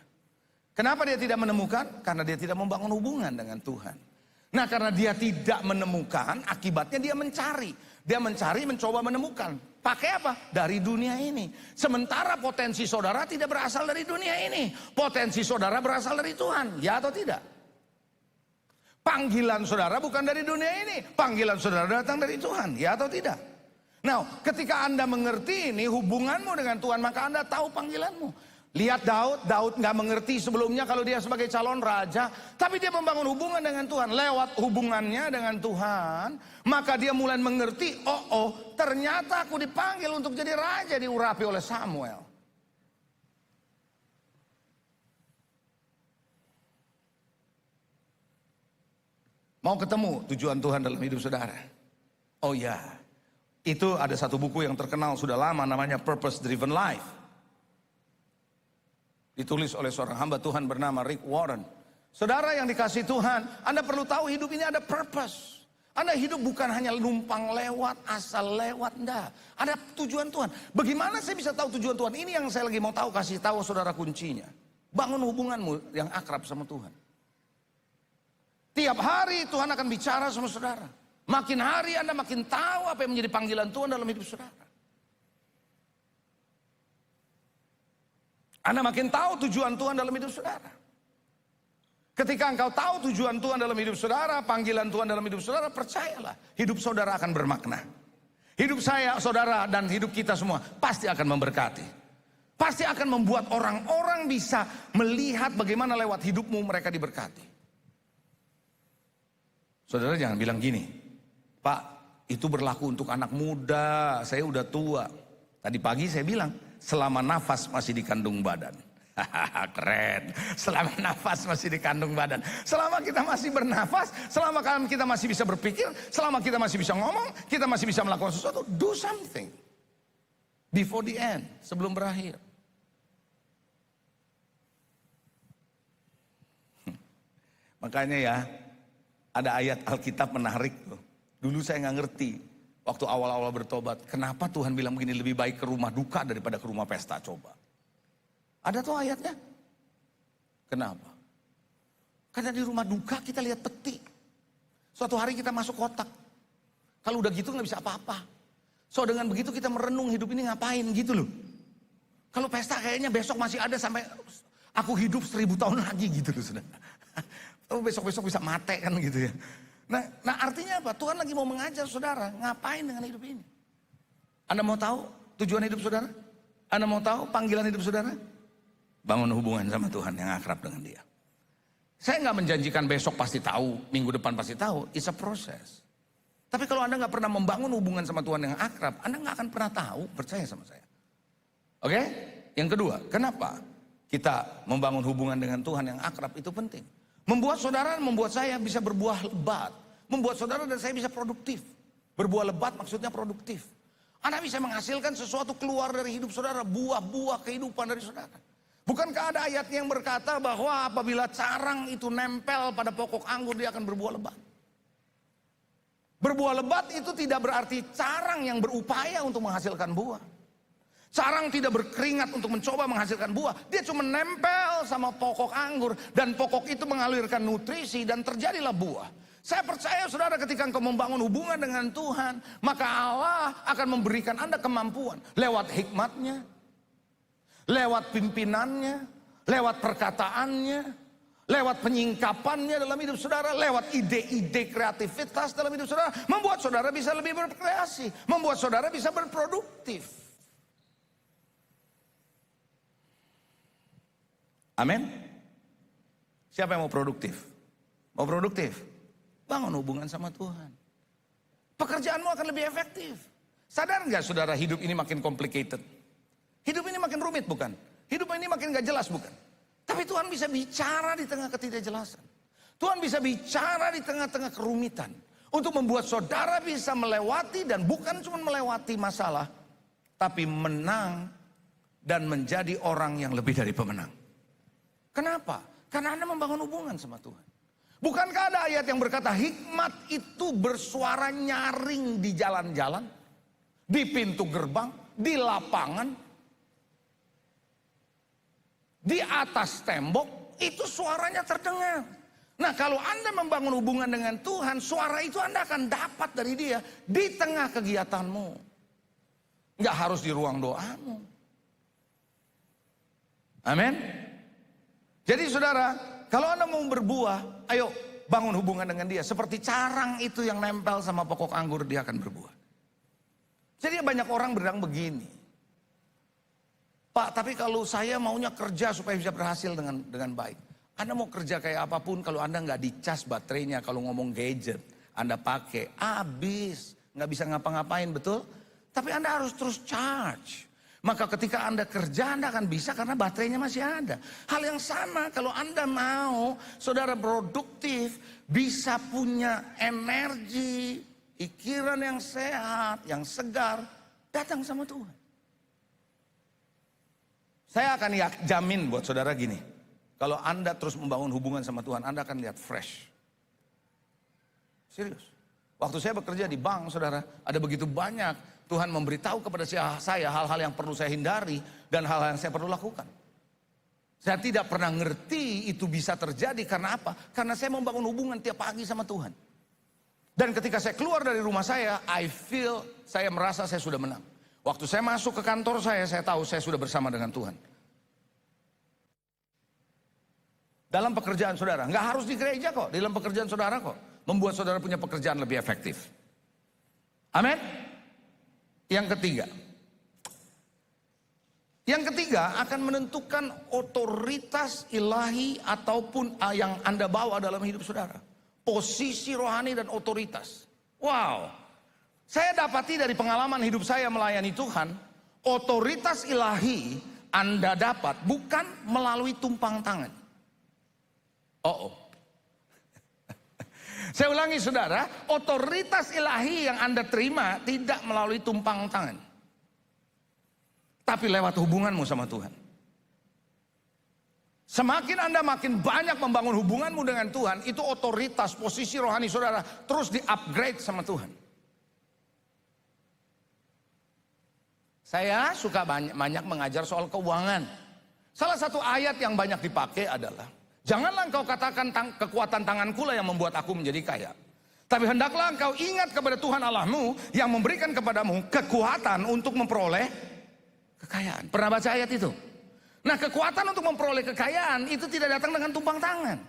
Kenapa dia tidak menemukan? Karena dia tidak membangun hubungan dengan Tuhan. Nah, karena dia tidak menemukan, akibatnya dia mencari. Dia mencari, mencoba menemukan. Pakai apa? Dari dunia ini. Sementara potensi saudara tidak berasal dari dunia ini. Potensi saudara berasal dari Tuhan. Ya atau tidak? Panggilan saudara bukan dari dunia ini. Panggilan saudara datang dari Tuhan. Ya atau tidak? Nah, ketika Anda mengerti ini hubunganmu dengan Tuhan, maka Anda tahu panggilanmu. Lihat Daud nggak mengerti sebelumnya kalau dia sebagai calon raja, tapi dia membangun hubungan dengan Tuhan. Lewat hubungannya dengan Tuhan, maka dia mulai mengerti, ternyata aku dipanggil untuk jadi raja, diurapi oleh Samuel. Mau ketemu tujuan Tuhan dalam hidup saudara? Oh ya. Itu ada satu buku yang terkenal sudah lama namanya Purpose Driven Life. Ditulis oleh seorang hamba Tuhan bernama Rick Warren. Saudara yang dikasih Tuhan, Anda perlu tahu hidup ini ada purpose. Anda hidup bukan hanya numpang lewat, asal lewat, enggak. Ada tujuan Tuhan. Bagaimana saya bisa tahu tujuan Tuhan? Ini yang saya lagi mau tahu, kasih tahu saudara kuncinya. Bangun hubunganmu yang akrab sama Tuhan. Tiap hari Tuhan akan bicara sama saudara. Makin hari Anda makin tahu apa yang menjadi panggilan Tuhan dalam hidup saudara. Anda makin tahu tujuan Tuhan dalam hidup saudara. Ketika engkau tahu tujuan Tuhan dalam hidup saudara, panggilan Tuhan dalam hidup saudara, percayalah, hidup saudara akan bermakna. Hidup saya, saudara, dan hidup kita semua pasti akan memberkati. Pasti akan membuat orang-orang bisa melihat bagaimana lewat hidupmu mereka diberkati. Saudara jangan bilang gini, Pak, itu berlaku untuk anak muda, saya udah tua. Tadi pagi saya bilang, selama nafas masih di kandung badan. Keren, selama nafas masih di kandung badan. Selama kita masih bernafas, selama kita masih bisa berpikir, selama kita masih bisa ngomong, kita masih bisa melakukan sesuatu, do something. Before the end, sebelum berakhir. Makanya ya, ada ayat Alkitab menarik tuh. Dulu saya nggak ngerti, waktu awal-awal bertobat, kenapa Tuhan bilang begini, lebih baik ke rumah duka daripada ke rumah pesta, coba. Ada tuh ayatnya. Kenapa? Karena di rumah duka kita lihat peti. Suatu hari kita masuk kotak. Kalau udah gitu nggak bisa apa-apa. So dengan begitu kita merenung hidup ini ngapain gitu loh. Kalau pesta kayaknya besok masih ada sampai aku hidup 1000 tahun lagi gitu loh saudara. Besok-besok bisa mati kan gitu ya. Nah artinya apa? Tuhan lagi mau mengajar saudara, ngapain dengan hidup ini? Anda mau tahu tujuan hidup saudara? Anda mau tahu panggilan hidup saudara? Bangun hubungan sama Tuhan yang akrab dengan Dia. Saya nggak menjanjikan besok pasti tahu, minggu depan pasti tahu. It's a process. Tapi kalau Anda nggak pernah membangun hubungan sama Tuhan yang akrab, Anda nggak akan pernah tahu, percaya sama saya. Oke? Yang kedua, kenapa kita membangun hubungan dengan Tuhan yang akrab itu penting? Membuat saudara, membuat saya bisa berbuah lebat. Membuat saudara dan saya bisa produktif. Berbuah lebat maksudnya produktif. Anda bisa menghasilkan sesuatu keluar dari hidup saudara, buah-buah kehidupan dari saudara. Bukankah ada ayat yang berkata bahwa apabila carang itu nempel pada pokok anggur, dia akan berbuah lebat. Berbuah lebat itu tidak berarti carang yang berupaya untuk menghasilkan buah. Carang tidak berkeringat untuk mencoba menghasilkan buah. Dia cuma nempel sama pokok anggur. Dan pokok itu mengalirkan nutrisi dan terjadilah buah. Saya percaya saudara, ketika engkau membangun hubungan dengan Tuhan, maka Allah akan memberikan Anda kemampuan. Lewat hikmatnya, lewat pimpinannya, lewat perkataannya, lewat penyingkapannya dalam hidup saudara, lewat ide-ide kreativitas dalam hidup saudara, membuat saudara bisa lebih berkreasi, membuat saudara bisa berproduktif. Amin. Siapa yang mau produktif? Mau produktif? Bangun hubungan sama Tuhan. Pekerjaanmu akan lebih efektif. Sadar nggak saudara, hidup ini makin complicated? Hidup ini makin rumit bukan? Hidup ini makin gak jelas bukan? Tapi Tuhan bisa bicara di tengah ketidakjelasan. Tuhan bisa bicara di tengah-tengah kerumitan. Untuk membuat saudara bisa melewati, dan bukan cuma melewati masalah, tapi menang dan menjadi orang yang lebih dari pemenang. Kenapa? Karena Anda membangun hubungan sama Tuhan. Bukankah ada ayat yang berkata hikmat itu bersuara nyaring di jalan-jalan, di pintu gerbang, di lapangan, di atas tembok, itu suaranya terdengar. Nah, kalau Anda membangun hubungan dengan Tuhan, suara itu Anda akan dapat dari Dia di tengah kegiatanmu. Nggak harus di ruang doamu. Amin. Jadi saudara, kalau Anda mau berbuah, ayo bangun hubungan dengan Dia. Seperti carang itu yang nempel sama pokok anggur, dia akan berbuah. Jadi banyak orang bilang begini, Pak, tapi kalau saya maunya kerja supaya bisa berhasil dengan baik. Anda mau kerja kayak apapun, kalau Anda nggak dicas baterainya, kalau ngomong gadget, Anda pakai, habis. Nggak bisa ngapa-ngapain, betul? Tapi Anda harus terus charge. Maka ketika Anda kerja, Anda akan bisa karena baterainya masih ada. Hal yang sama, kalau Anda mau, saudara produktif, bisa punya energi, pikiran yang sehat, yang segar, datang sama Tuhan. Saya akan jamin buat saudara gini, kalau Anda terus membangun hubungan sama Tuhan, Anda akan lihat fresh. Serius. Waktu saya bekerja di bank, saudara, ada begitu banyak Tuhan memberitahu kepada saya hal-hal yang perlu saya hindari dan hal-hal yang saya perlu lakukan. Saya tidak pernah ngerti itu bisa terjadi karena apa? Karena saya membangun hubungan tiap pagi sama Tuhan. Dan ketika saya keluar dari rumah saya saya merasa saya sudah menang. Waktu saya masuk ke kantor saya tahu saya sudah bersama dengan Tuhan. Dalam pekerjaan saudara, nggak harus di gereja kok, dalam pekerjaan saudara kok, membuat saudara punya pekerjaan lebih efektif. Amin. Yang ketiga akan menentukan otoritas ilahi ataupun yang Anda bawa dalam hidup saudara. Posisi rohani dan otoritas. Wow. Saya dapati dari pengalaman hidup saya melayani Tuhan, otoritas ilahi Anda dapat bukan melalui tumpang tangan. Saya ulangi saudara, otoritas ilahi yang Anda terima tidak melalui tumpang tangan. Tapi lewat hubunganmu sama Tuhan. Semakin Anda makin banyak membangun hubunganmu dengan Tuhan, itu otoritas, posisi rohani saudara terus di-upgrade sama Tuhan. Saya suka banyak mengajar soal keuangan. Salah satu ayat yang banyak dipakai adalah, janganlah engkau katakan kekuatan tanganku lah yang membuat aku menjadi kaya. Tapi hendaklah engkau ingat kepada Tuhan Allahmu yang memberikan kepadamu kekuatan untuk memperoleh kekayaan. Pernah baca ayat itu? Nah, kekuatan untuk memperoleh kekayaan itu tidak datang dengan tumpang tangan.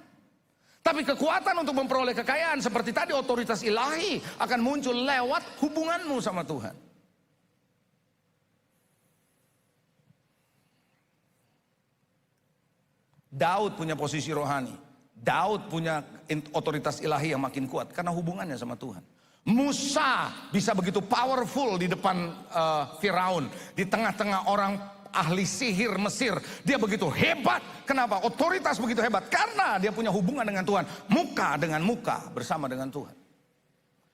Tapi kekuatan untuk memperoleh kekayaan seperti tadi otoritas ilahi akan muncul lewat hubunganmu sama Tuhan. Daud punya posisi rohani. Daud punya otoritas ilahi yang makin kuat karena hubungannya sama Tuhan. Musa bisa begitu powerful di depan Firaun, di tengah-tengah orang ahli sihir Mesir. Dia begitu hebat. Kenapa? Otoritas begitu hebat karena dia punya hubungan dengan Tuhan, muka dengan muka bersama dengan Tuhan.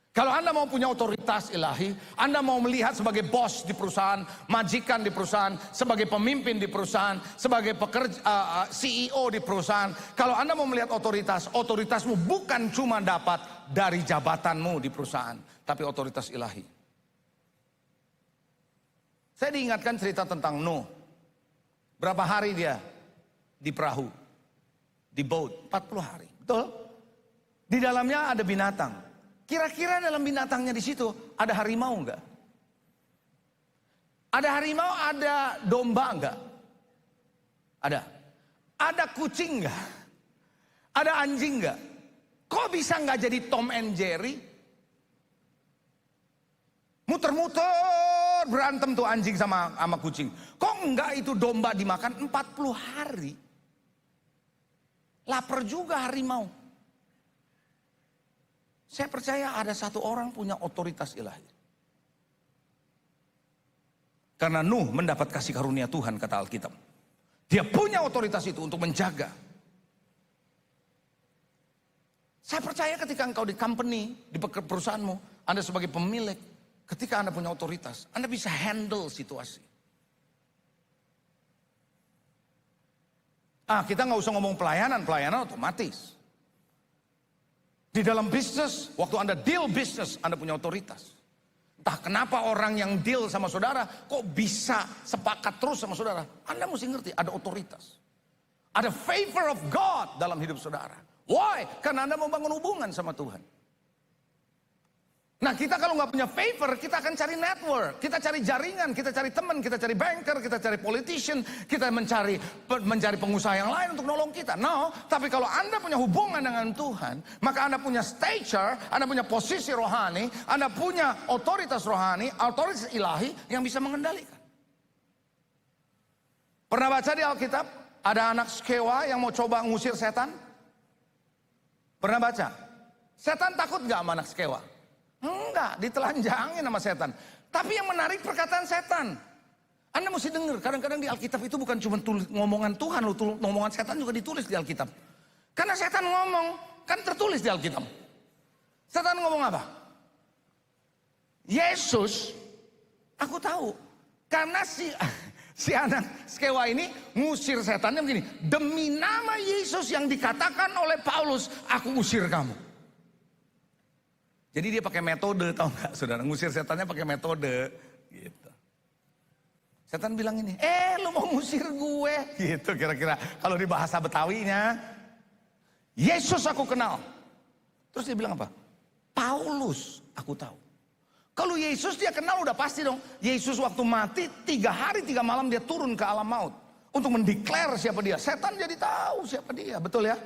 Kalau Anda mau punya otoritas ilahi, Anda mau melihat sebagai bos di perusahaan, majikan di perusahaan, sebagai pemimpin di perusahaan, sebagai pekerja, CEO di perusahaan. Kalau Anda mau melihat otoritasmu bukan cuma dapat dari jabatanmu di perusahaan, tapi otoritas ilahi. Saya diingatkan cerita tentang Nuh. Berapa hari dia di perahu, di boat, 40 hari, betul? Di dalamnya ada binatang. Kira-kira dalam binatangnya di situ ada harimau enggak? Ada harimau, ada domba enggak? Ada. Ada kucing enggak? Ada anjing enggak? Kok bisa enggak jadi Tom and Jerry? Muter-muter berantem tuh anjing sama kucing. Kok enggak itu domba dimakan 40 hari? Lapar juga harimau. Saya percaya ada satu orang punya otoritas ilahi. Karena Nuh mendapat kasih karunia Tuhan, kata Alkitab. Dia punya otoritas itu untuk menjaga. Saya percaya ketika engkau di company, di perusahaanmu, Anda sebagai pemilik, ketika Anda punya otoritas, Anda bisa handle situasi. Kita nggak usah ngomong pelayanan otomatis. Di dalam bisnis, waktu Anda deal bisnis, Anda punya otoritas. Entah kenapa orang yang deal sama saudara, kok bisa sepakat terus sama saudara. Anda mesti ngerti, ada otoritas. Ada favor of God dalam hidup saudara. Why? Karena Anda membangun hubungan sama Tuhan. Nah, kita kalau nggak punya favor, kita akan cari network, kita cari jaringan, kita cari teman, kita cari banker, kita cari politician, kita mencari pengusaha yang lain untuk nolong kita. No, tapi kalau Anda punya hubungan dengan Tuhan, maka Anda punya stature, Anda punya posisi rohani, Anda punya otoritas rohani, otoritas ilahi yang bisa mengendalikan. Pernah baca di Alkitab, ada anak Skewa yang mau coba ngusir setan? Pernah baca? Setan takut nggak sama anak Skewa? Enggak, ditelanjangin sama setan. Tapi yang menarik perkataan setan. Anda mesti dengar, kadang-kadang di Alkitab itu bukan cuma ngomongan Tuhan, ngomongan setan juga ditulis di Alkitab. Karena setan ngomong, kan tertulis di Alkitab. Setan ngomong apa? Yesus, aku tahu. Karena si anak Skewa ini ngusir setannya begini. Demi nama Yesus yang dikatakan oleh Paulus, aku usir kamu. Jadi dia pakai metode, tahu nggak saudara? Ngusir setannya pakai metode, gitu. Setan bilang ini, lu mau ngusir gue? Gitu kira-kira. Kalau di bahasa Betawinya, Yesus aku kenal. Terus dia bilang apa? Paulus aku tahu. Kalau Yesus dia kenal udah pasti dong. Yesus waktu mati 3 hari 3 malam dia turun ke alam maut. Untuk mendeklar siapa dia. Setan jadi tahu siapa dia, betul ya?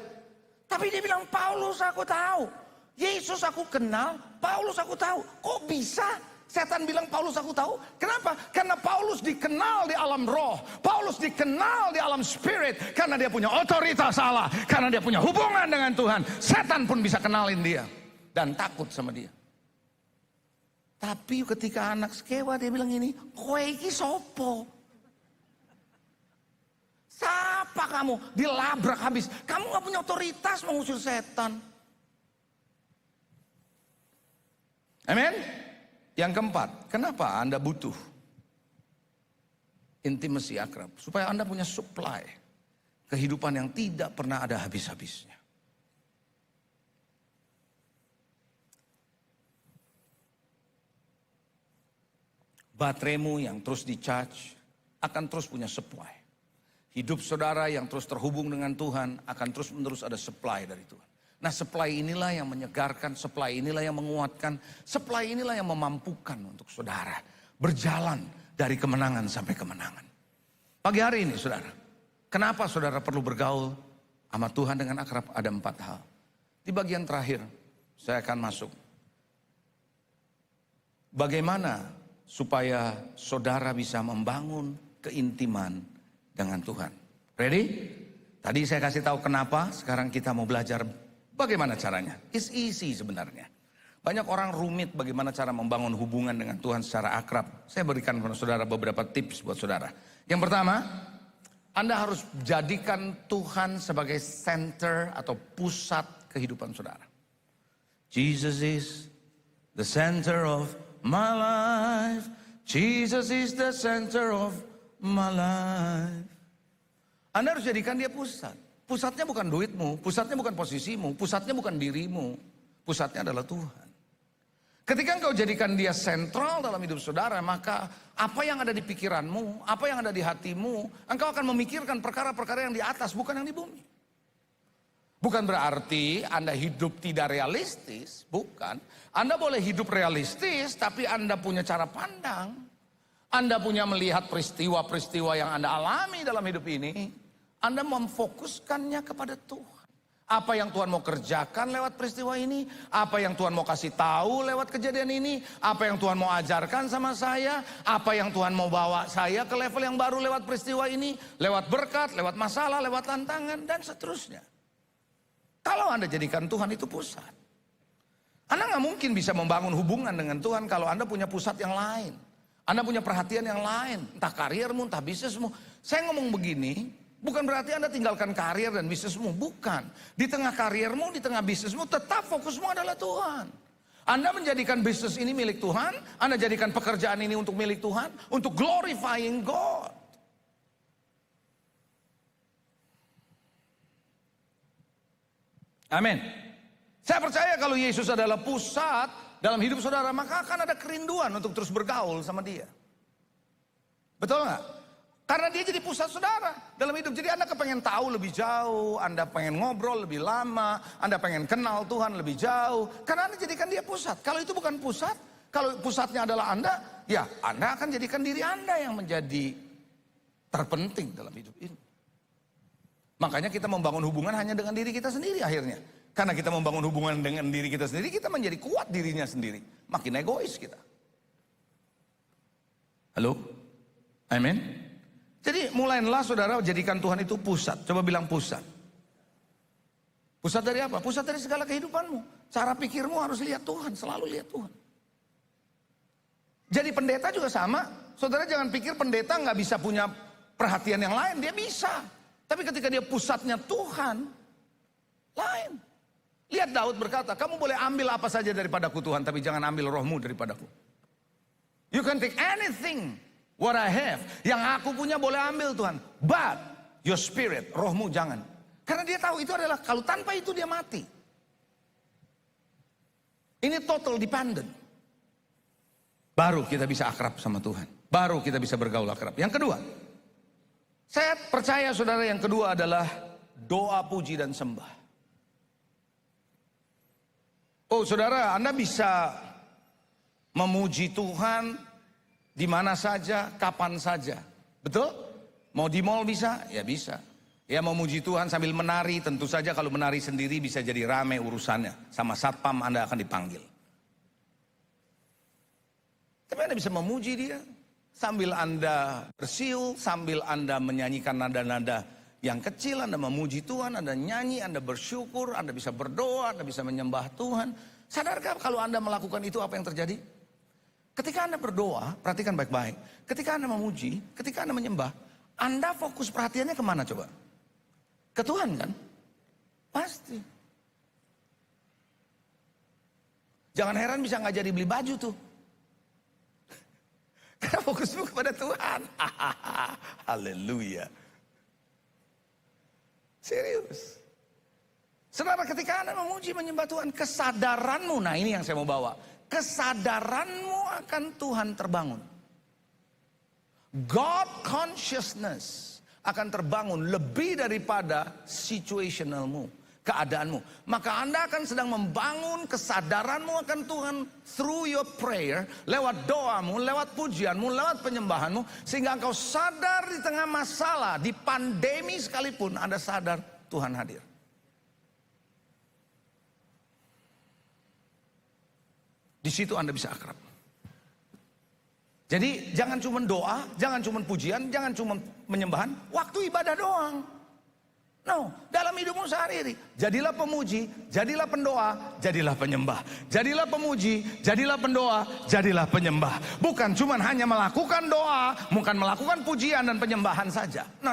Tapi dia bilang, Paulus aku tahu. Yesus aku kenal, Paulus aku tahu. Kok bisa setan bilang Paulus aku tahu? Kenapa? Karena Paulus dikenal di alam roh. Paulus dikenal di alam spirit. Karena dia punya otoritas Allah. Karena dia punya hubungan dengan Tuhan. Setan pun bisa kenalin dia. Dan takut sama dia. Tapi ketika anak Skewa dia bilang ini, kowe iki sopo? Siapa kamu? Dilabrak habis. Kamu gak punya otoritas mengusir setan. Amin. Yang keempat, kenapa Anda butuh intimacy akrab? Supaya Anda punya supply kehidupan yang tidak pernah ada habis-habisnya. Bateraimu yang terus di-charge akan terus punya supply. Hidup saudara yang terus terhubung dengan Tuhan akan terus-menerus ada supply dari Tuhan. Nah, supply inilah yang menyegarkan, supply inilah yang menguatkan, supply inilah yang memampukan untuk saudara berjalan dari kemenangan sampai kemenangan. Pagi hari ini saudara, kenapa saudara perlu bergaul sama Tuhan dengan akrab? Ada 4 hal. Di bagian terakhir saya akan masuk. Bagaimana supaya saudara bisa membangun keintiman dengan Tuhan? Ready? Tadi saya kasih tahu kenapa, sekarang kita mau belajar bagaimana caranya. It's easy sebenarnya. Banyak orang rumit bagaimana cara membangun hubungan dengan Tuhan secara akrab. Saya berikan kepada saudara beberapa tips buat saudara. Yang pertama, Anda harus jadikan Tuhan sebagai center atau pusat kehidupan saudara. Jesus is the center of my life. Jesus is the center of my life. Anda harus jadikan dia pusat. Pusatnya bukan duitmu, pusatnya bukan posisimu, pusatnya bukan dirimu. Pusatnya adalah Tuhan. Ketika engkau jadikan dia sentral dalam hidup saudara, maka apa yang ada di pikiranmu, apa yang ada di hatimu, engkau akan memikirkan perkara-perkara yang di atas, bukan yang di bumi. Bukan berarti Anda hidup tidak realistis, bukan. Anda boleh hidup realistis, tapi Anda punya cara pandang. Anda punya melihat peristiwa-peristiwa yang Anda alami dalam hidup ini. Anda memfokuskannya kepada Tuhan. Apa yang Tuhan mau kerjakan lewat peristiwa ini, apa yang Tuhan mau kasih tahu lewat kejadian ini, apa yang Tuhan mau ajarkan sama saya, apa yang Tuhan mau bawa saya ke level yang baru lewat peristiwa ini, lewat berkat, lewat masalah, lewat tantangan, dan seterusnya. Kalau Anda jadikan Tuhan itu pusat, Anda nggak mungkin bisa membangun hubungan dengan Tuhan kalau Anda punya pusat yang lain. Anda punya perhatian yang lain, entah karirmu, entah bisnismu. Saya ngomong begini, bukan berarti Anda tinggalkan karir dan bisnismu, bukan. Di tengah karirmu, di tengah bisnismu, tetap fokusmu adalah Tuhan. Anda menjadikan bisnis ini milik Tuhan, Anda jadikan pekerjaan ini untuk milik Tuhan, untuk glorifying God. Amin. Saya percaya kalau Yesus adalah pusat dalam hidup saudara, maka akan ada kerinduan untuk terus bergaul sama dia. Betul nggak? Karena dia jadi pusat saudara dalam hidup. Jadi Anda kepengen tahu lebih jauh, Anda pengen ngobrol lebih lama, Anda pengen kenal Tuhan lebih jauh. Karena Anda jadikan dia pusat. Kalau itu bukan pusat, kalau pusatnya adalah Anda, ya Anda akan jadikan diri Anda yang menjadi terpenting dalam hidup ini. Makanya kita membangun hubungan hanya dengan diri kita sendiri akhirnya. Karena kita membangun hubungan dengan diri kita sendiri, kita menjadi kuat dirinya sendiri. Makin egois kita. Halo? Amin? Jadi mulailah saudara jadikan Tuhan itu pusat. Coba bilang pusat. Pusat dari apa? Pusat dari segala kehidupanmu. Cara pikirmu harus lihat Tuhan, selalu lihat Tuhan. Jadi pendeta juga sama. Saudara jangan pikir pendeta nggak bisa punya perhatian yang lain. Dia bisa. Tapi ketika dia pusatnya Tuhan, lain. Lihat Daud berkata, kamu boleh ambil apa saja daripadaku Tuhan, tapi jangan ambil rohmu daripadaku. You can take anything what I have. Yang aku punya boleh ambil Tuhan. But your spirit, rohmu jangan. Karena dia tahu itu adalah, kalau tanpa itu dia mati. Ini total dependent. Baru kita bisa akrab sama Tuhan. Baru kita bisa bergaul akrab. Yang kedua, saya percaya saudara yang kedua adalah doa puji dan sembah. Oh saudara, Anda bisa memuji Tuhan di mana saja, kapan saja. Betul? Mau di mall bisa? Ya bisa. Ya mau muji Tuhan sambil menari, tentu saja kalau menari sendiri bisa jadi rame urusannya. Sama satpam Anda akan dipanggil. Tapi Anda bisa memuji dia sambil Anda bersiul, sambil Anda menyanyikan nada-nada yang kecil. Anda memuji Tuhan, Anda nyanyi, Anda bersyukur, Anda bisa berdoa, Anda bisa menyembah Tuhan. Sadarkah kalau Anda melakukan itu apa yang terjadi? Ketika Anda berdoa, perhatikan baik-baik. Ketika Anda memuji, ketika Anda menyembah, Anda fokus perhatiannya kemana coba? Ke Tuhan kan? Pasti. Jangan heran bisa nggak jadi beli baju tuh. Karena fokusmu kepada Tuhan. Haleluya. Serius. Saudara, ketika Anda memuji menyembah Tuhan, kesadaranmu, nah ini yang saya mau bawa. Kesadaranmu akan Tuhan terbangun. God consciousness akan terbangun lebih daripada situationalmu, keadaanmu. Maka Anda akan sedang membangun kesadaranmu akan Tuhan through your prayer, lewat doamu, lewat pujianmu, lewat penyembahanmu, sehingga engkau sadar di tengah masalah, di pandemi sekalipun Anda sadar Tuhan hadir. Di situ Anda bisa akrab. Jadi jangan cuma doa, jangan cuma pujian, jangan cuma menyembahan, waktu ibadah doang. No, dalam hidupmu sehari-hari. Jadilah pemuji, jadilah pendoa, jadilah penyembah. Jadilah pemuji, jadilah pendoa, jadilah penyembah. Bukan cuma hanya melakukan doa, bukan melakukan pujian dan penyembahan saja. No.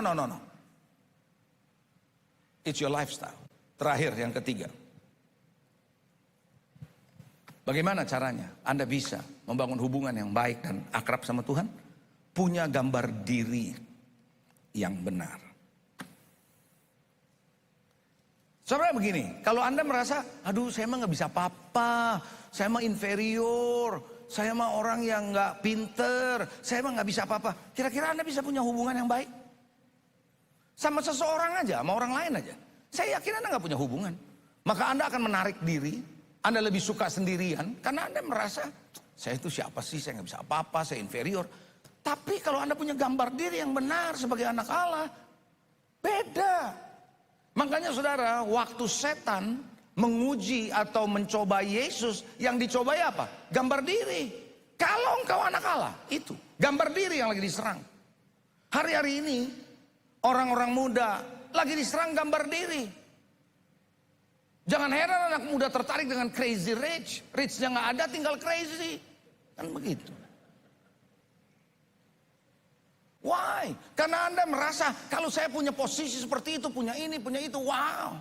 It's your lifestyle. Terakhir, yang ketiga. Bagaimana caranya Anda bisa membangun hubungan yang baik dan akrab sama Tuhan? Punya gambar diri yang benar. Saudara begini, kalau Anda merasa, aduh saya mah gak bisa apa-apa, saya mah inferior, saya mah orang yang gak pinter, saya mah gak bisa apa-apa. Kira-kira Anda bisa punya hubungan yang baik? Sama seseorang aja, sama orang lain aja. Saya yakin Anda gak punya hubungan. Maka Anda akan menarik diri, Anda lebih suka sendirian, karena Anda merasa, saya itu siapa sih, saya gak bisa apa-apa, saya inferior. Tapi kalau Anda punya gambar diri yang benar sebagai anak Allah, beda. Makanya saudara, waktu setan menguji atau mencoba Yesus, yang dicobai apa? Gambar diri. Kalau engkau anak Allah, itu gambar diri yang lagi diserang. Hari-hari ini orang-orang muda lagi diserang gambar diri. Jangan heran anak muda tertarik dengan crazy rich. Richnya gak ada, tinggal crazy. Kan begitu. Why? Karena Anda merasa kalau saya punya posisi seperti itu, punya ini, punya itu, wow.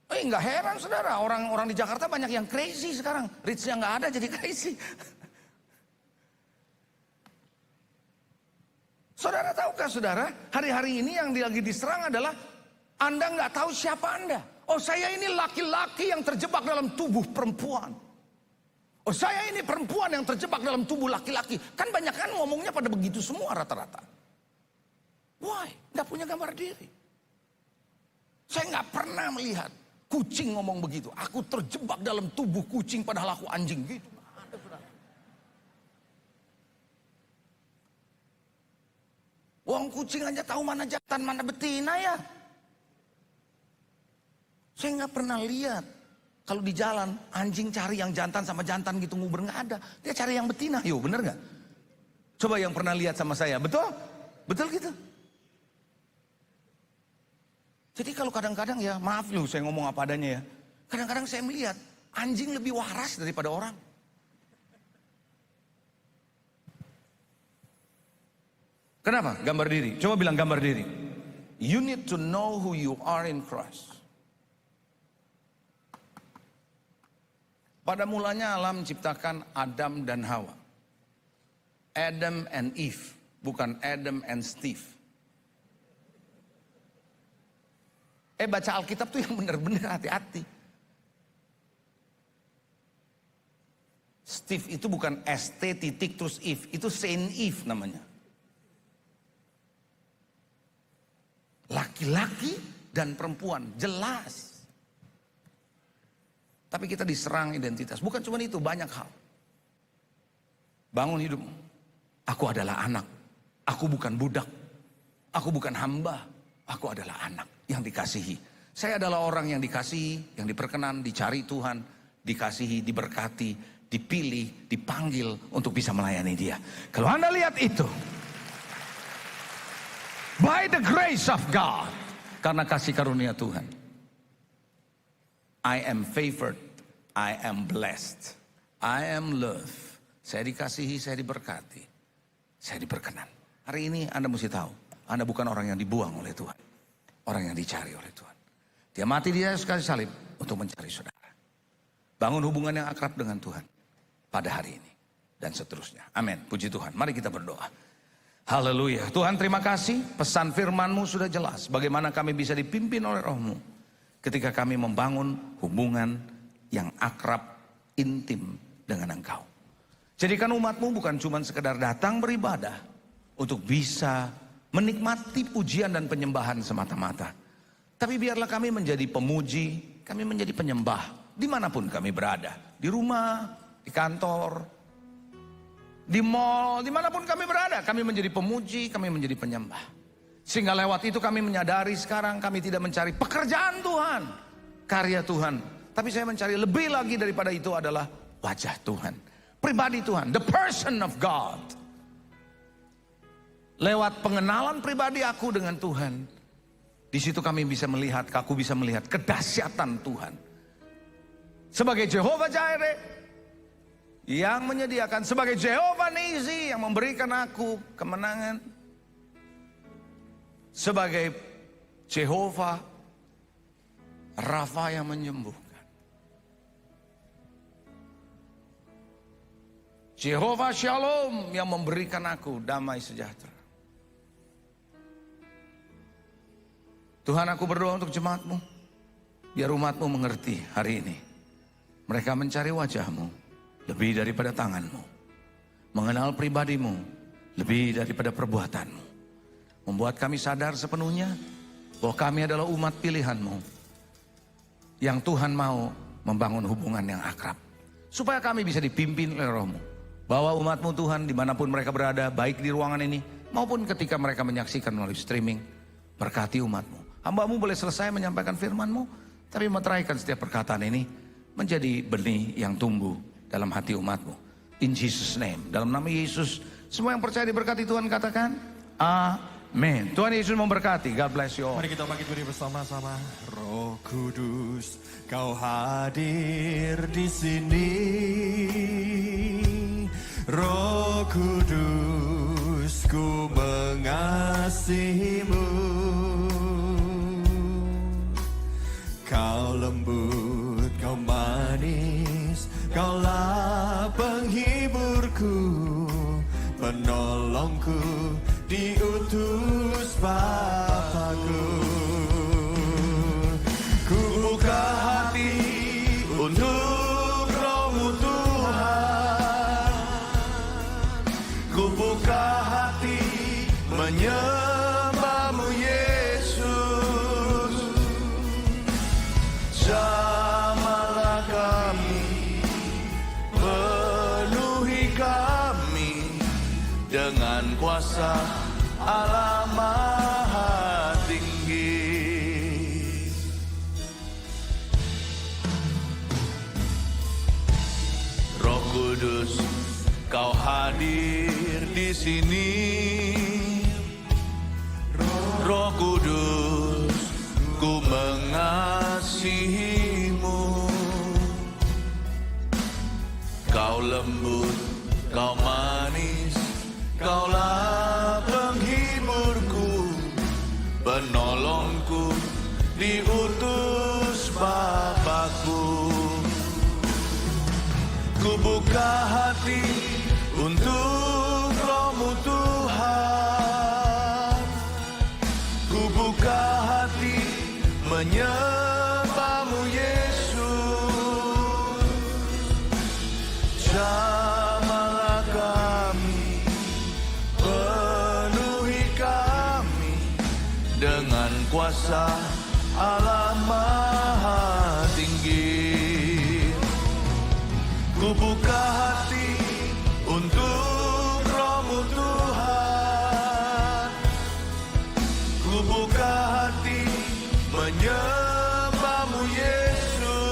Nggak heran saudara, orang-orang di Jakarta banyak yang crazy sekarang. Rich-nya nggak ada jadi crazy. Saudara tahukah saudara, hari-hari ini yang lagi diserang adalah Anda nggak tahu siapa Anda. Oh saya ini laki-laki yang terjebak dalam tubuh perempuan. Oh saya ini perempuan yang terjebak dalam tubuh laki-laki. Kan banyak kan ngomongnya pada begitu semua rata-rata. Why? Gak punya gambar diri. Saya gak pernah melihat kucing ngomong begitu. Aku terjebak dalam tubuh kucing padahal aku anjing gitu. Wong kucing aja tahu mana jantan mana betina ya. Saya gak pernah lihat. Kalau di jalan, anjing cari yang jantan sama jantan gitu nguber, nggak ada. Dia cari yang betina, yo bener nggak? Coba yang pernah lihat sama saya, betul? Betul gitu. Jadi kalau kadang-kadang ya, maaf loh saya ngomong apa adanya ya. Kadang-kadang saya melihat, anjing lebih waras daripada orang. Kenapa? Gambar diri. Coba bilang gambar diri. You need to know who you are in Christ. Pada mulanya alam menciptakan Adam dan Hawa. Adam and Eve, bukan Adam and Steve. Baca Alkitab tuh yang benar-benar hati-hati. Steve itu bukan ST titik terus Eve, itu Saint Eve namanya. Laki-laki dan perempuan, jelas. Tapi kita diserang identitas. Bukan cuma itu, banyak hal. Bangun hidupmu. Aku adalah anak. Aku bukan budak. Aku bukan hamba. Aku adalah anak yang dikasihi. Saya adalah orang yang dikasihi, yang diperkenan, dicari Tuhan, dikasihi, diberkati, dipilih, dipanggil untuk bisa melayani Dia. Kalau Anda lihat itu, by the grace of God, karena kasih karunia Tuhan, I am favored, I am blessed, I am loved. Saya dikasihi, saya diberkati, saya diperkenan. Hari ini Anda mesti tahu, Anda bukan orang yang dibuang oleh Tuhan, orang yang dicari oleh Tuhan. Dia mati di atas kayu salib untuk mencari saudara. Bangun hubungan yang akrab dengan Tuhan pada hari ini dan seterusnya. Amin. Puji Tuhan. Mari kita berdoa. Haleluya. Tuhan terima kasih, pesan firman-Mu sudah jelas bagaimana kami bisa dipimpin oleh Roh-Mu ketika kami membangun hubungan yang akrab, intim dengan Engkau. Jadikan umat-Mu bukan cuma sekedar datang beribadah untuk bisa menikmati pujian dan penyembahan semata-mata. Tapi biarlah kami menjadi pemuji, kami menjadi penyembah dimanapun kami berada. Di rumah, di kantor, di mall, dimanapun kami berada. Kami menjadi pemuji, kami menjadi penyembah. Sehingga lewat itu kami menyadari sekarang kami tidak mencari pekerjaan Tuhan, karya Tuhan. Tapi saya mencari lebih lagi daripada itu adalah wajah Tuhan, pribadi Tuhan, the person of God. Lewat pengenalan pribadi aku dengan Tuhan, Di situ kami bisa melihat, aku bisa melihat kedahsyatan Tuhan. Sebagai Jehovah Jireh yang menyediakan, sebagai Jehovah Nisi yang memberikan aku kemenangan, sebagai Jehovah Rafa yang menyembuhkan, Jehovah Shalom yang memberikan aku damai sejahtera. Tuhan, aku berdoa untuk jemaat-Mu, biar umat-Mu mengerti hari ini. Mereka mencari wajah-Mu lebih daripada tangan-Mu, mengenal pribadi-Mu lebih daripada perbuatan-Mu. Membuat kami sadar sepenuhnya bahwa kami adalah umat pilihan-Mu, yang Tuhan mau membangun hubungan yang akrab, supaya kami bisa dipimpin oleh Roh-Mu. Bawa umat-Mu Tuhan dimanapun mereka berada, baik di ruangan ini maupun ketika mereka menyaksikan melalui streaming. Berkati umat-Mu. Hamba-Mu boleh selesai menyampaikan firman-Mu, tapi meteraikan setiap perkataan ini menjadi benih yang tumbuh dalam hati umat-Mu. In Jesus' name. Dalam nama Yesus, semua yang percaya diberkati Tuhan katakan, amin. Tuhan Yesus memberkati. God bless you all. Mari kita bangkit berdiri bersama-sama. Roh Kudus, Kau hadir di sini. Roh Kudus, ku mengasihi-Mu. Kau lembut, Kau manis, Kaulah penghiburku, penolongku, diutus Bapakku. Ku buka hati untuk Roh-Mu Tuhan. Ku buka hati menyembah-Mu Yesus. Jamahlah kami, penuhi kami dengan kuasa Allah Maha Tinggi. Roh Kudus, Kau hadir di sini. Roh Kudus, ku mengasihi-Mu. Kau lembut, Kau manis, Kaulah penghiburku, penolongku, diutus Bapakku. Ku buka hati untuk Roh-Mu Tuhan. Ku buka hati menyembah-Mu Yesus. Jamahlah kami, penuhi kami dengan kuasa Allah Maha Tinggi. Ku buka hati untuk Roh-Mu Tuhan. Ku buka hati menyembah-Mu Yesus.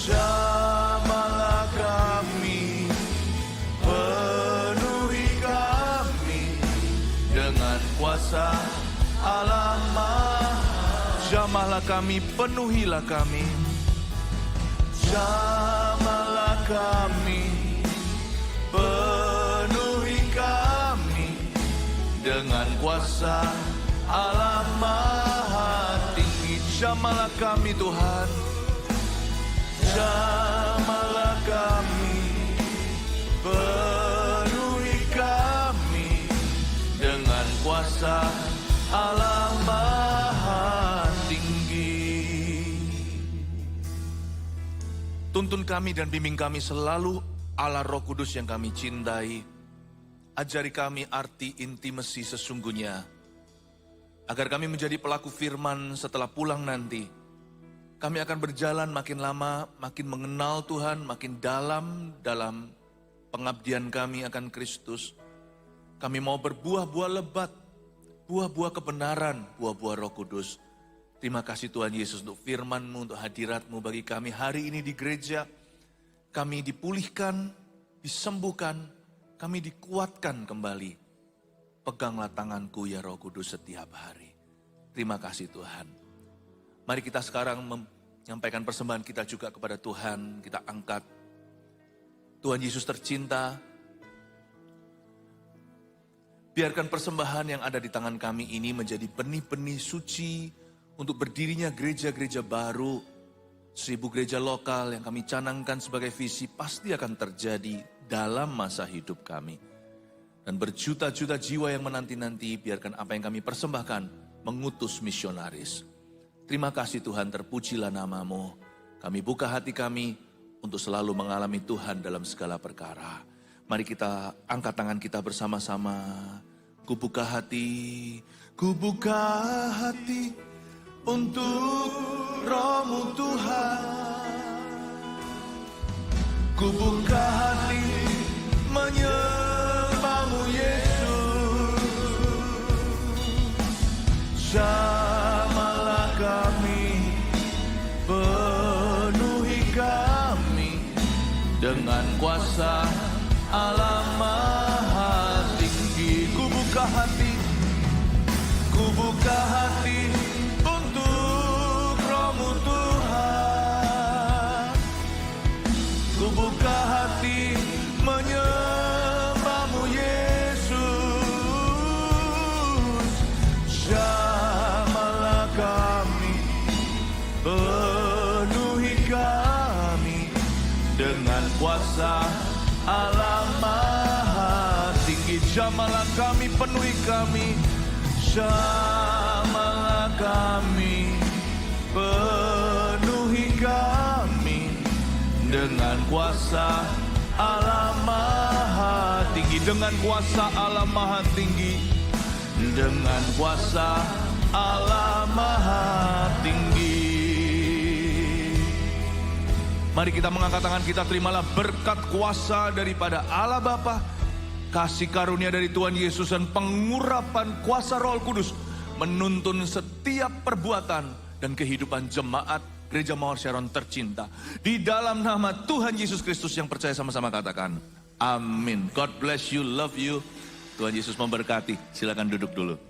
Jamahlah kami, penuhi kami dengan kuasa Allah Maha. Jamahlah kami, penuhilah kami. Jamahlah kami, penuhi kami dengan kuasa Allah Maha Tinggi. Jamahlah kami Tuhan. Jamahlah kami, penuhi kami dengan kuasa Allah Maha Tinggi. Tuntun kami dan bimbing kami selalu Allah Roh Kudus yang kami cintai. Ajari kami arti intimasi sesungguhnya, agar kami menjadi pelaku firman setelah pulang nanti. Kami akan berjalan makin lama, makin mengenal Tuhan, makin dalam pengabdian kami akan Kristus. Kami mau berbuah-buah lebat, buah-buah kebenaran, buah-buah Roh Kudus. Terima kasih Tuhan Yesus untuk firman-Mu, untuk hadirat-Mu bagi kami hari ini di gereja. Kami dipulihkan, disembuhkan, kami dikuatkan kembali. peganglah tanganku ya Roh Kudus setiap hari. Terima kasih Tuhan. Mari kita sekarang menyampaikan persembahan kita juga kepada Tuhan. Kita angkat. Tuhan Yesus tercinta, biarkan persembahan yang ada di tangan kami ini menjadi benih-benih suci untuk berdirinya gereja-gereja baru. 1000 gereja lokal yang kami canangkan sebagai visi pasti akan terjadi dalam masa hidup kami. Dan berjuta-juta jiwa yang menanti-nanti, biarkan apa yang kami persembahkan mengutus misionaris. Terima kasih Tuhan, terpujilah namamu. Kami buka hati kami untuk selalu mengalami Tuhan dalam segala perkara. Mari kita angkat tangan kita bersama-sama. Ku buka hati untuk Roh-Mu Tuhan. Ku buka hati menyembah-Mu Yesus. Jamalah kami, penuhi kami dengan kuasa Allah Maha Tinggi. Ku buka hati untuk Roh-Mu Tuhan. Ku buka hati menyembah-Mu Yesus. Jamalah kami, penuhi kami dengan kuasa Allah Maha Tinggi. Jamalah kami, penuhi kami. Jamalah kami, penuhi kami dengan kuasa Allah Maha Tinggi. Dengan kuasa Allah Maha Tinggi. Dengan kuasa Allah Maha Tinggi. Mari kita mengangkat tangan kita, terimalah berkat kuasa daripada Allah Bapa, kasih karunia dari Tuhan Yesus, dan pengurapan kuasa Roh Kudus menuntun setiap perbuatan dan kehidupan jemaat Gereja Mawar Sharon tercinta. Di dalam nama Tuhan Yesus Kristus yang percaya, sama-sama katakan amin. God bless you, love you. Tuhan Yesus memberkati. Silakan duduk dulu.